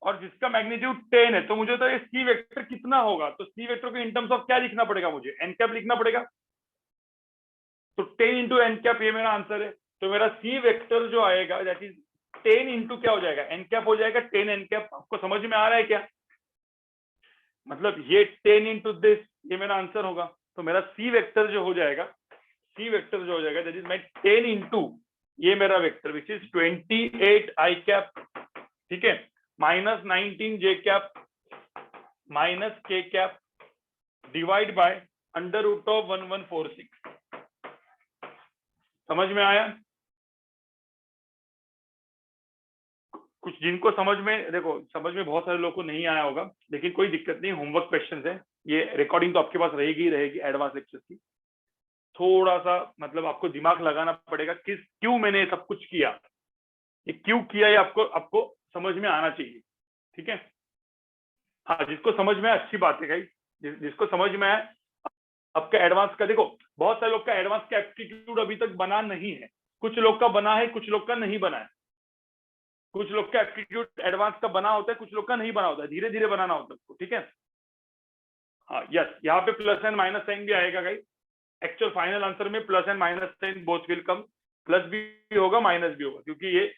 [SPEAKER 1] और जिसका मैग्नीट्यूड 10 है, तो मुझे तो ये सी वेक्टर कितना होगा, तो सी वेक्टर को इन टर्म्स ऑफ क्या लिखना पड़ेगा, मुझे एन कैप लिखना पड़ेगा, तो 10 इंटू एन कैप, ये मेरा आंसर है। तो मेरा सी वेक्टर जो आएगा दैट इज 10 इंटू क्या हो जाएगा, एन कैप हो जाएगा, 10 एन कैप। आपको समझ में आ रहा है क्या, मतलब ये 10 इंटू दिस, ये मेरा आंसर होगा। तो मेरा सी वेक्टर जो हो जाएगा, सी वेक्टर जो हो जाएगा दैट इज माई 10 इंटू ये मेरा vector which is 28 I cap, ठीक है, minus 19 J cap minus K cap divide by under root of 1146। समझ में आया, कुछ जिनको समझ में, देखो समझ में बहुत सारे लोगों को नहीं आया होगा, लेकिन कोई दिक्कत नहीं, होमवर्क क्वेश्चंस है, ये रिकॉर्डिंग तो आपके पास रहेगी ही रहेगी एडवांस लेक्चर्स की। थोड़ा सा मतलब आपको दिमाग लगाना पड़ेगा क्यों मैंने सब कुछ किया, ये क्यों किया, ये आपको समझ में आना चाहिए, ठीक है। हाँ, जिसको समझ में अच्छी बात है भाई, जिसको समझ में है आपका एडवांस का, देखो बहुत सारे लोग का एडवांस का एप्टीट्यूड अभी तक बना नहीं है, कुछ लोग का बना है, कुछ लोग का नहीं बना है, कुछ लोग का एप्टीट्यूड एडवांस का बना होता है, कुछ लोग का नहीं बना होता है, धीरे धीरे बनाना होता है उसको, ठीक है। हाँ यस, यहाँ पे प्लस एंड माइनस साइन भी आएगा गाइस, एक्चुअल फाइनल आंसर में plus and minus sign both will come, plus भी होगा माइनस भी होगा, क्योंकि ये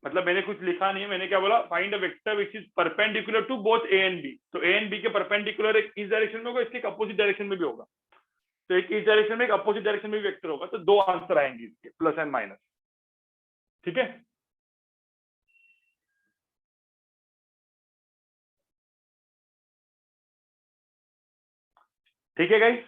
[SPEAKER 1] मतलब मैंने कुछ लिखा नहीं है, मैंने क्या बोला, find a vector which is perpendicular to both A and B. तो ए एंड बी के परपेंडिकुलर एक इस डायरेक्शन में होगा, इसके एक अपोजिट डायरेक्शन में भी होगा, तो एक इस डायरेक्शन में एक अपोजिट डायरेक्शन में भी वेक्टर होगा, तो दो आंसर आएंगे इसके, प्लस एंड माइनस, ठीक है। ठीक है गाइस,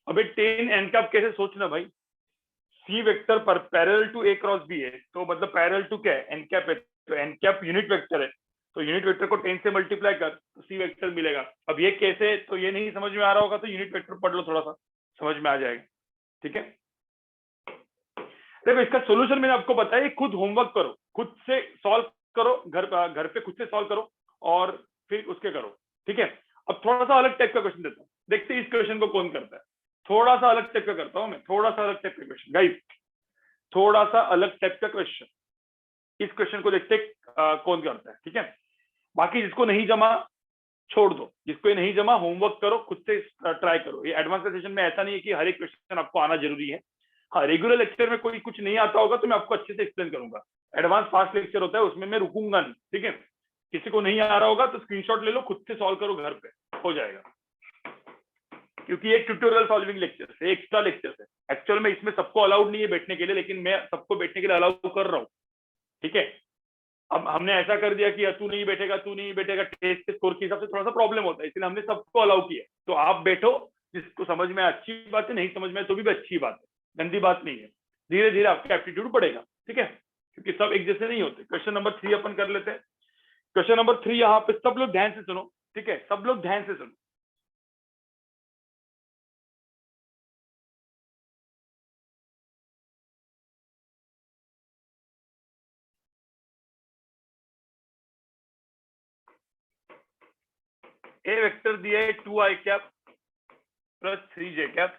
[SPEAKER 1] अबे 10 एन कैप कैसे सोचना भाई, सी वेक्टर पर parallel to A cross B है, तो मतलब पैरेलल टू क्या है, एन कैप है, तो एन कैप यूनिट वेक्टर है, तो यूनिट वेक्टर को 10 से मल्टीप्लाई कर तो सी वेक्टर मिलेगा। अब ये कैसे, तो ये नहीं समझ में आ रहा होगा तो यूनिट वेक्टर पढ़ लो, थोड़ा सा समझ में आ जाएगा, ठीक है। देखो इसका सोल्यूशन मैंने आपको बताया, खुद होमवर्क करो, खुद से सॉल्व करो, घर पे खुद से सॉल्व करो और फिर उसके करो, ठीक है। अब थोड़ा सा अलग टाइप का क्वेश्चन देता हूँ, देखते हैं इस क्वेश्चन को कौन करता है, थोड़ा सा अलग टाइप का करता हूं मैं, थोड़ा सा अलग टाइप का क्वेश्चन गाइस, थोड़ा सा अलग टाइप का क्वेश्चन, इस क्वेश्चन को देखते कौन करता है, ठीक है। बाकी जिसको नहीं जमा छोड़ दो, जिसको ये नहीं जमा होमवर्क करो, खुद से ट्राई करो। ये एडवांस का सेशन में ऐसा नहीं है कि हर एक क्वेश्चन आपको आना जरूरी है, हाँ रेगुलर लेक्चर में कोई कुछ नहीं आता होगा तो मैं आपको अच्छे से एक्सप्लेन करूंगा, एडवांस फास्ट लेक्चर होता है उसमें मैं रुकूंगा नहीं, ठीक है। किसी को नहीं आ रहा होगा तो स्क्रीनशॉट ले लो, खुद से सॉल्व करो, घर पे हो जाएगा, क्योंकि एक ट्यूटोरियल सॉल्विंग लेक्चर है, एक्स्ट्रा लेक्चर है, एक्चुअल में इसमें सबको अलाउड नहीं है बैठने के लिए, लेकिन मैं सबको बैठने के लिए अलाउ कर रहा हूँ, ठीक है। अब हमने ऐसा कर दिया कि तू नहीं बैठेगा, तू नहीं बैठेगा, टेस्ट के स्कोर के हिसाब से थोड़ा सा प्रॉब्लम होता है, इसलिए हमने सबको अलाउ किया। तो आप बैठो, जिसको समझ में अच्छी बात है, नहीं समझ में तो भी अच्छी बात है, गंदी बात नहीं है, धीरे धीरे आपका एप्टीट्यूड बढ़ेगा, ठीक है, क्योंकि सब एक जैसे नहीं होते। क्वेश्चन नंबर 3 अपन कर लेते हैं। क्वेश्चन नंबर 3 यहाँ पे सब लोग ध्यान से सुनो, ठीक है, सब लोग ध्यान से सुनो। ए वेक्टर दिया है 2 i cap plus 3 j cap,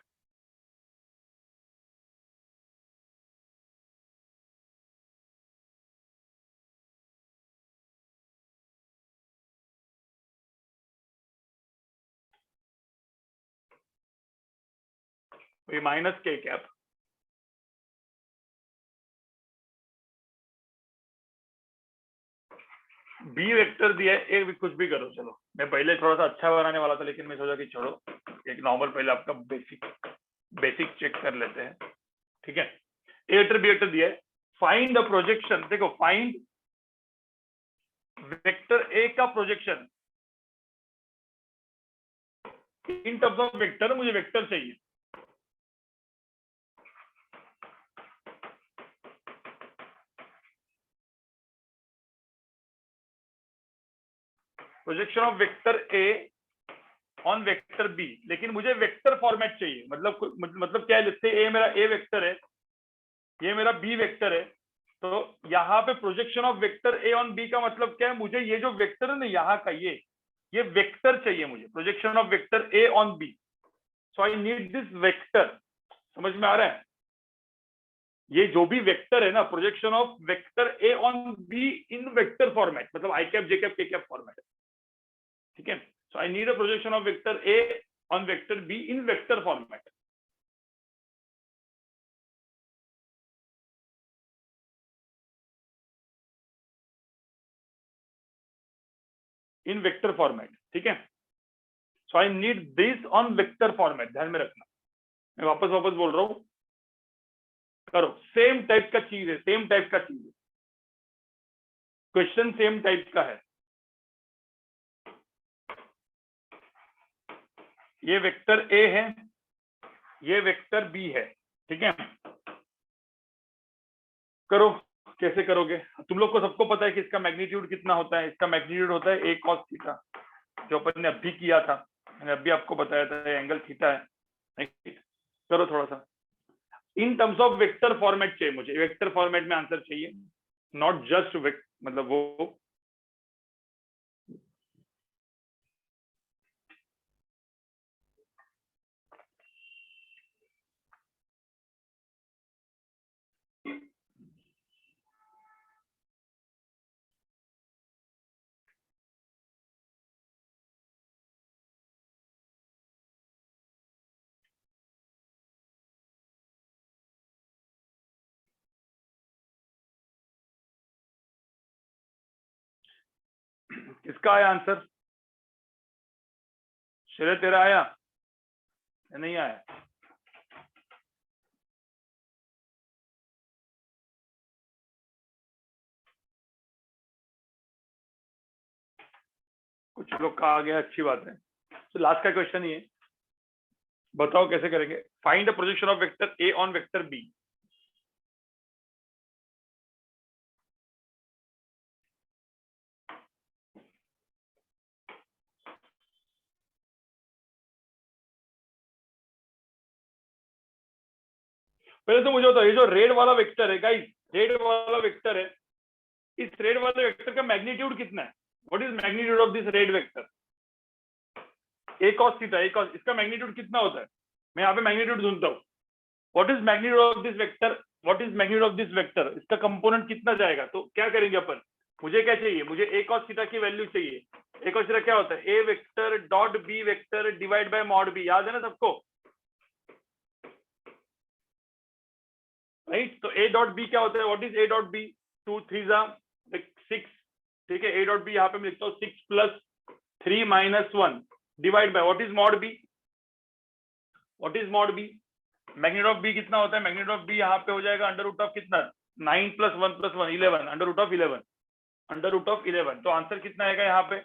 [SPEAKER 1] ये minus K cap, B vector दिया है, ए कुछ भी करो, चलो मैं पहले थोड़ा सा अच्छा बनाने वाला था लेकिन मैं सोचा कि छोड़ो, एक नॉर्मल पहले आपका बेसिक चेक कर लेते हैं, ठीक है। ए वेक्टर बी वेक्टर दिया है, फाइंड द प्रोजेक्शन, देखो फाइंड वेक्टर ए का projection in terms of vector, मुझे वेक्टर चाहिए, projection of vector A on vector B, लेकिन मुझे वेक्टर फॉर्मेट चाहिए, मतलब क्या है, जैसे ए मेरा ए वेक्टर है, ये मेरा बी वेक्टर है, तो यहाँ पे projection of vector A on B का मतलब क्या है, मुझे ये जो वेक्टर है ना यहाँ का ये वेक्टर चाहिए मुझे, projection of vector A on B, so I need this vector, समझ में आ रहा है, ये जो भी वेक्टर है ना, projection of vector A on b in vector format, मतलब i cap j cap k cap format, ठीक है। So I need a projection of vector A on vector b in vector format, in vector format, ठीक है। So I need this on vector format, ध्यान में रखना, मैं वापस बोल रहा हूं, करो, सेम टाइप का चीज है, सेम टाइप का चीज है, क्वेश्चन सेम टाइप का है, ये वेक्टर ए है, ये वेक्टर बी है, ठीक है। करो, कैसे करोगे, तुम लोग को सबको पता है कि इसका मैग्नीट्यूड कितना होता है, इसका मैग्नीट्यूड होता है a cos थीटा, जो अपन ने अभी किया था, मैंने अभी आपको बताया था एंगल थीटा है, करो थोड़ा सा, इन टर्म्स ऑफ वेक्टर फॉर्मेट चाहिए मुझे, वेक्टर फॉर्मेट में आंसर चाहिए, नॉट जस्ट मतलब वो, किसका आया आंसर, श्रेय तेरा आया या नहीं आया, कुछ लोग का आ गया, अच्छी बात है। तो लास्ट का क्वेश्चन ये बताओ कैसे करेंगे, find the projection of vector A on vector B, पहले तो मुझे बताओ, ये जो रेड वाला वेक्टर है गाइस, रेड वाला वेक्टर है, इस रेड वाले वेक्टर का मैग्नीट्यूड कितना है, what is magnitude of this red vector, a cos theta, a cos, इसका मैग्नीट्यूड कितना होता है, मैं यहाँ पे मैग्नीट्यूड ढूंढता हूँ, what is magnitude of this vector, what is magnitude of this vector, इसका कंपोनेंट कितना जाएगा, तो क्या करेंगे अपन, मुझे क्या चाहिए, मुझे a cos थीटा की वैल्यू चाहिए, a cos थीटा क्या होता है, a vector dot b vector divide by mod b, याद है ना सबको, राइट, तो a डॉट b क्या होता है, what is a dot b, 2 3 6, ठीक है, a डॉट b यहाँ पे मैं लिखता हूँ 6 plus 3 minus 1 divide by what is mod b, what is mod b, magnitude of b कितना होता है, मैग्नीट्यूड ऑफ b यहाँ पे हो जाएगा अंडर रूट ऑफ कितना, 9 plus 1 plus 1 11, under root of 11, under root of 11, तो आंसर कितना आएगा यहाँ पे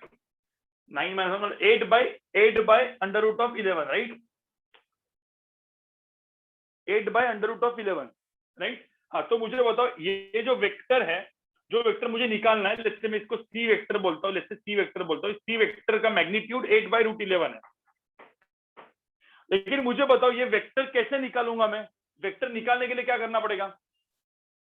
[SPEAKER 1] 9 minus 8 by under root of 11, right, 8 by under root of 11, right. हाँ, तो मुझे बताओ ये जो वेक्टर है, जो वेक्टर मुझे निकालना है, जैसे मैं इसको सी वेक्टर बोलता हूँ, जैसे सी वेक्टर बोलता हूँ, सी वेक्टर का मैग्नीट्यूड 8 बाय रूट 11 है, लेकिन मुझे बताओ ये वेक्टर कैसे निकालूंगा मैं, वेक्टर निकालने के लिए क्या करना पड़ेगा,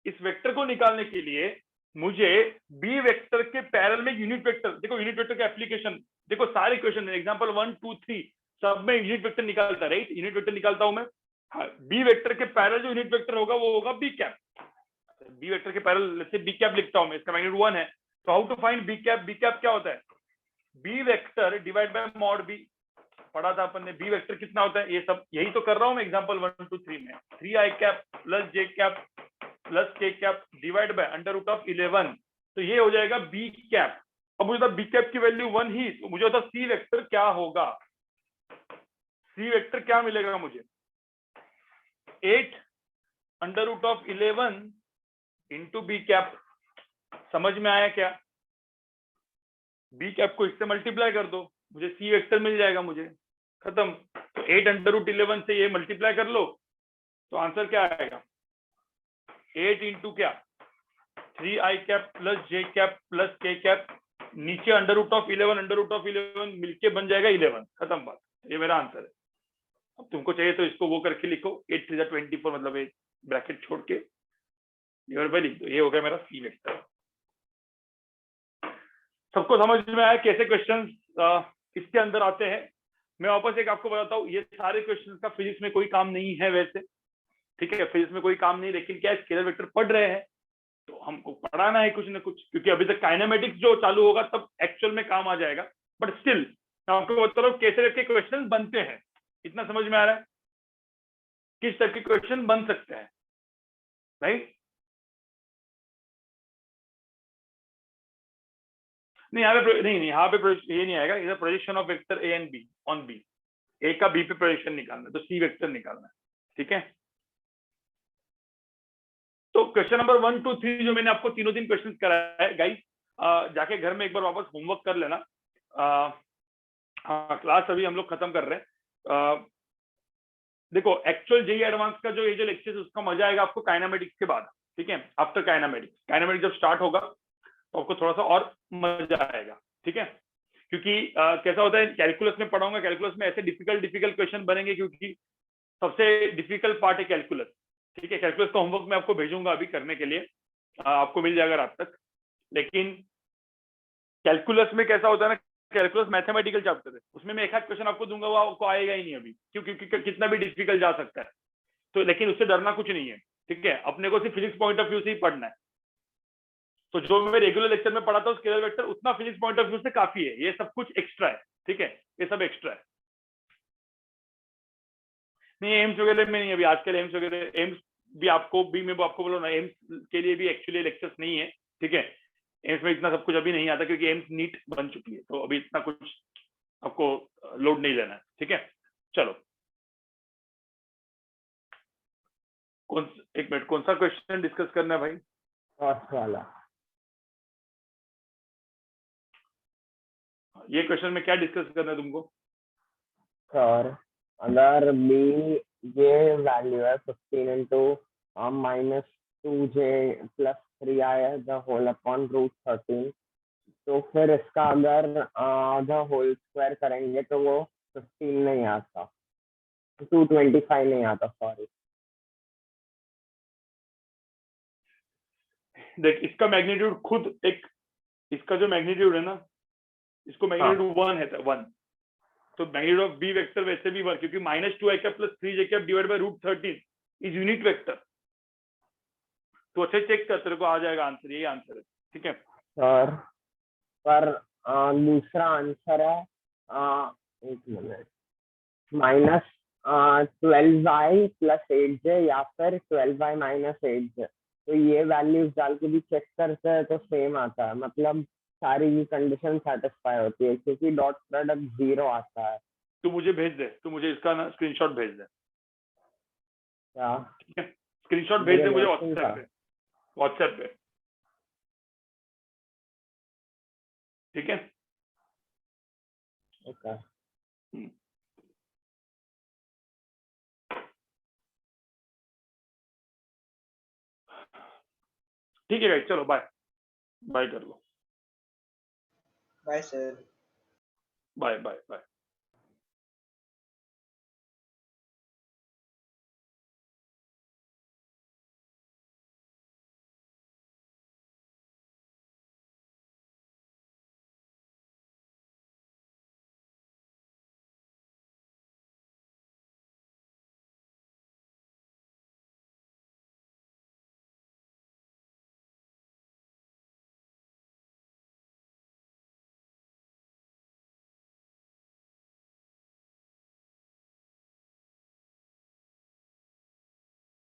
[SPEAKER 1] इस वेक्टर को निकालने के लिए मुझे बी वेक्टर के पैरेलल में यूनिट वेक्टर, देखो यूनिट वेक्टर का एप्लीकेशन, देखो सारे क्वेश्चन एग्जांपल 1 2 3 सब में यूनिट वेक्टर निकालता, राइट, यूनिट वेक्टर निकालता हूं मैं, बी वेक्टर के पैरेलल जो यूनिट वेक्टर होगा वो होगा बी कैप, बी वेक्टर के पैरेलल जैसे बी कैप लिखता हूं मैं, इसका मैग्नीट्यूड 1 है, तो how to find B cap क्या होता है, B vector divide by mod B, पढ़ा था अपन ने, बी वेक्टर कितना होता है, ये सब यही तो कर रहा हूँ मैं एग्जांपल 1 2 3 में, 3i cap plus j cap plus k cap divide by under root of 11, तो ये हो जाएगा बी कैप। अब मुझे बी कैप की वैल्यू 1 ही, तो मुझे होता सी वेक्टर क्या होगा, सी वेक्टर क्या मिलेगा मुझे, 8 under root of 11 into B cap. समझ में आया क्या, बी कैप को इससे मल्टीप्लाई कर दो, मुझे सी वेक्टर मिल जाएगा मुझे, खत्म। तो 8 अंडर रूट 11 से ये मल्टीप्लाई कर लो, तो आंसर क्या आएगा, 8 इंटू क्या 3i cap plus j cap plus k cap, नीचे अंडर रूट ऑफ 11 मिलके बन जाएगा 11, खत्म बात। ये मेरा आंसर है। अब तुमको चाहिए तो इसको वो करके लिखो, 8 3 24, मतलब एक ब्रैकेट छोड़ के ये पर लिख दो, ये हो गया मेरा सी वेक्टर। सबको समझ में आया कैसे क्वेश्चंस इसके अंदर आते हैं। मैं वापस एक आपको बताता हूँ, ये सारे क्वेश्चंस का फिजिक्स में कोई काम नहीं है वैसे, ठीक है, फिजिक्स में कोई काम नहीं, लेकिन क्या स्केलर वेक्टर पढ़ रहे हैं तो हमको पढ़ाना है कुछ ना कुछ, क्योंकि अभी तक काइनेमेटिक्स जो चालू होगा तब एक्चुअल में काम आ जाएगा, बट स्टिल मैं आपको बता रहा हूँ कैसे के क्वेश्चन बनते हैं। इतना समझ में आ रहा है, किस टाइप के क्वेश्चन बन सकते हैं, राइट? नहीं यहाँ पे नहीं, यहाँ पे ये नहीं आएगा, इधर projection of vector A and b on b, a का बी पे प्रोजेक्शन निकालना है तो सी वेक्टर निकालना है, ठीक है। तो क्वेश्चन नंबर 1 2 3 जो मैंने आपको तीनों दिन क्वेश्चन कराया है गाइस, जाके घर में एक बार वापस होमवर्क कर लेना। हाँ, क्लास अभी हम लोग खत्म कर रहे हैं। देखो एक्चुअल जेई एडवांस का जो ये जो लेक्चर उसका मजा आएगा आपको काइनेमेटिक्स के बाद, ठीक है, आफ्टर काइनेमेटिक्स जब स्टार्ट होगा तो आपको थोड़ा सा और मजा आएगा, ठीक है। क्योंकि कैसा होता है, कैलकुलस में पढ़ाऊंगा, कैलकुलस में ऐसे डिफिकल्ट क्वेश्चन बनेंगे, क्योंकि सबसे डिफिकल्ट पार्ट है कैलकुलस, ठीक है। कैलकुलस का होमवर्क मैं आपको भेजूंगा अभी करने के लिए, आपको मिल जाएगा रात तक। लेकिन कैलकुलस में कैसा होता है ना, कैलकुलस मैथमेटिकल चैप्टर है, उसमें मैं एक आध क्वेश्चन आपको दूंगा, वो आपको आएगा ही नहीं अभी, क्योंकि कितना भी डिफिकल्ट जा सकता है, तो लेकिन उससे डरना कुछ नहीं है, ठीक है। अपने को सिर्फ फिजिक्स पॉइंट ऑफ व्यू से ही पढ़ना है। तो जो मैं रेगुलर लेक्चर में पढ़ाता हूँ स्केलर वेक्टर, उतना फिजिक्स पॉइंट ऑफ व्यू से काफी है, ये सब कुछ एक्स्ट्रा है, ठीक है, ये सब एक्स्ट्रा है। नहीं एम्स वगैरह में नहीं, अभी आजकल एम्स वगैरह, एम्स भी आपको भी मैं आपको बोला ना, एम्स के लिए भी एक्चुअली लेक्चर्स नहीं है, ठीक है। एम्स में इतना सब कुछ अभी नहीं आता, क्योंकि एम्स नीट बन चुकी है, तो अभी इतना कुछ आपको लोड नहीं लेना है, ठीक है। चलो एक मिनट, कौन सा क्वेश्चन डिस्कस करना है भाई?
[SPEAKER 2] फर्स्ट वाला।
[SPEAKER 1] ये क्वेश्चन में क्या डिस्कस करना है तुमको?
[SPEAKER 2] सर अगर बी ये वैल्यू है 15 into -2j plus 3i the whole upon √13, तो फिर इसका अगर द होल स्क्वायर करेंगे तो वो 15 नहीं आता, 225 नहीं आता, सॉरी।
[SPEAKER 1] देख इसका मैग्नीट्यूड खुद एक, इसका जो मैग्नीट्यूड है ना, इसको मैग्नीट्यूड 1 है, 1, तो मैग्नीट्यूड ऑफ बी वेक्टर वैसे भी 1, क्योंकि -2i cap plus 3j cap divide bye √13 is unit vector. तो अच्छे चेक कर, तेरे को आ जाएगा आंसर, यही आंसर है, ठीक है
[SPEAKER 2] सर पर दूसरा आंसर है एक मिनट, -12i प्लस 8j या फिर 12i माइनस 8j, तो ये वैल्यूज डाल के भी चेक करते हैं तो सेम आता है, मतलब सारी की कंडीशन सेटिस्फाई होती है, क्योंकि डॉट प्रोडक्ट 0 आता है।
[SPEAKER 1] तू मुझे भेज दे, तू मुझे इसका ना स्क्रीनशॉट भेज दे,
[SPEAKER 2] क्या?
[SPEAKER 1] ठीक है, स्क्रीनशॉट भेज दे मुझे
[SPEAKER 2] मेरे
[SPEAKER 1] व्हाट्सएप पे, ठीक है।
[SPEAKER 2] ओके।
[SPEAKER 1] ठीक है गाइस, चलो बाय बाय कर लो,
[SPEAKER 3] bye sir.
[SPEAKER 1] Bye bye bye.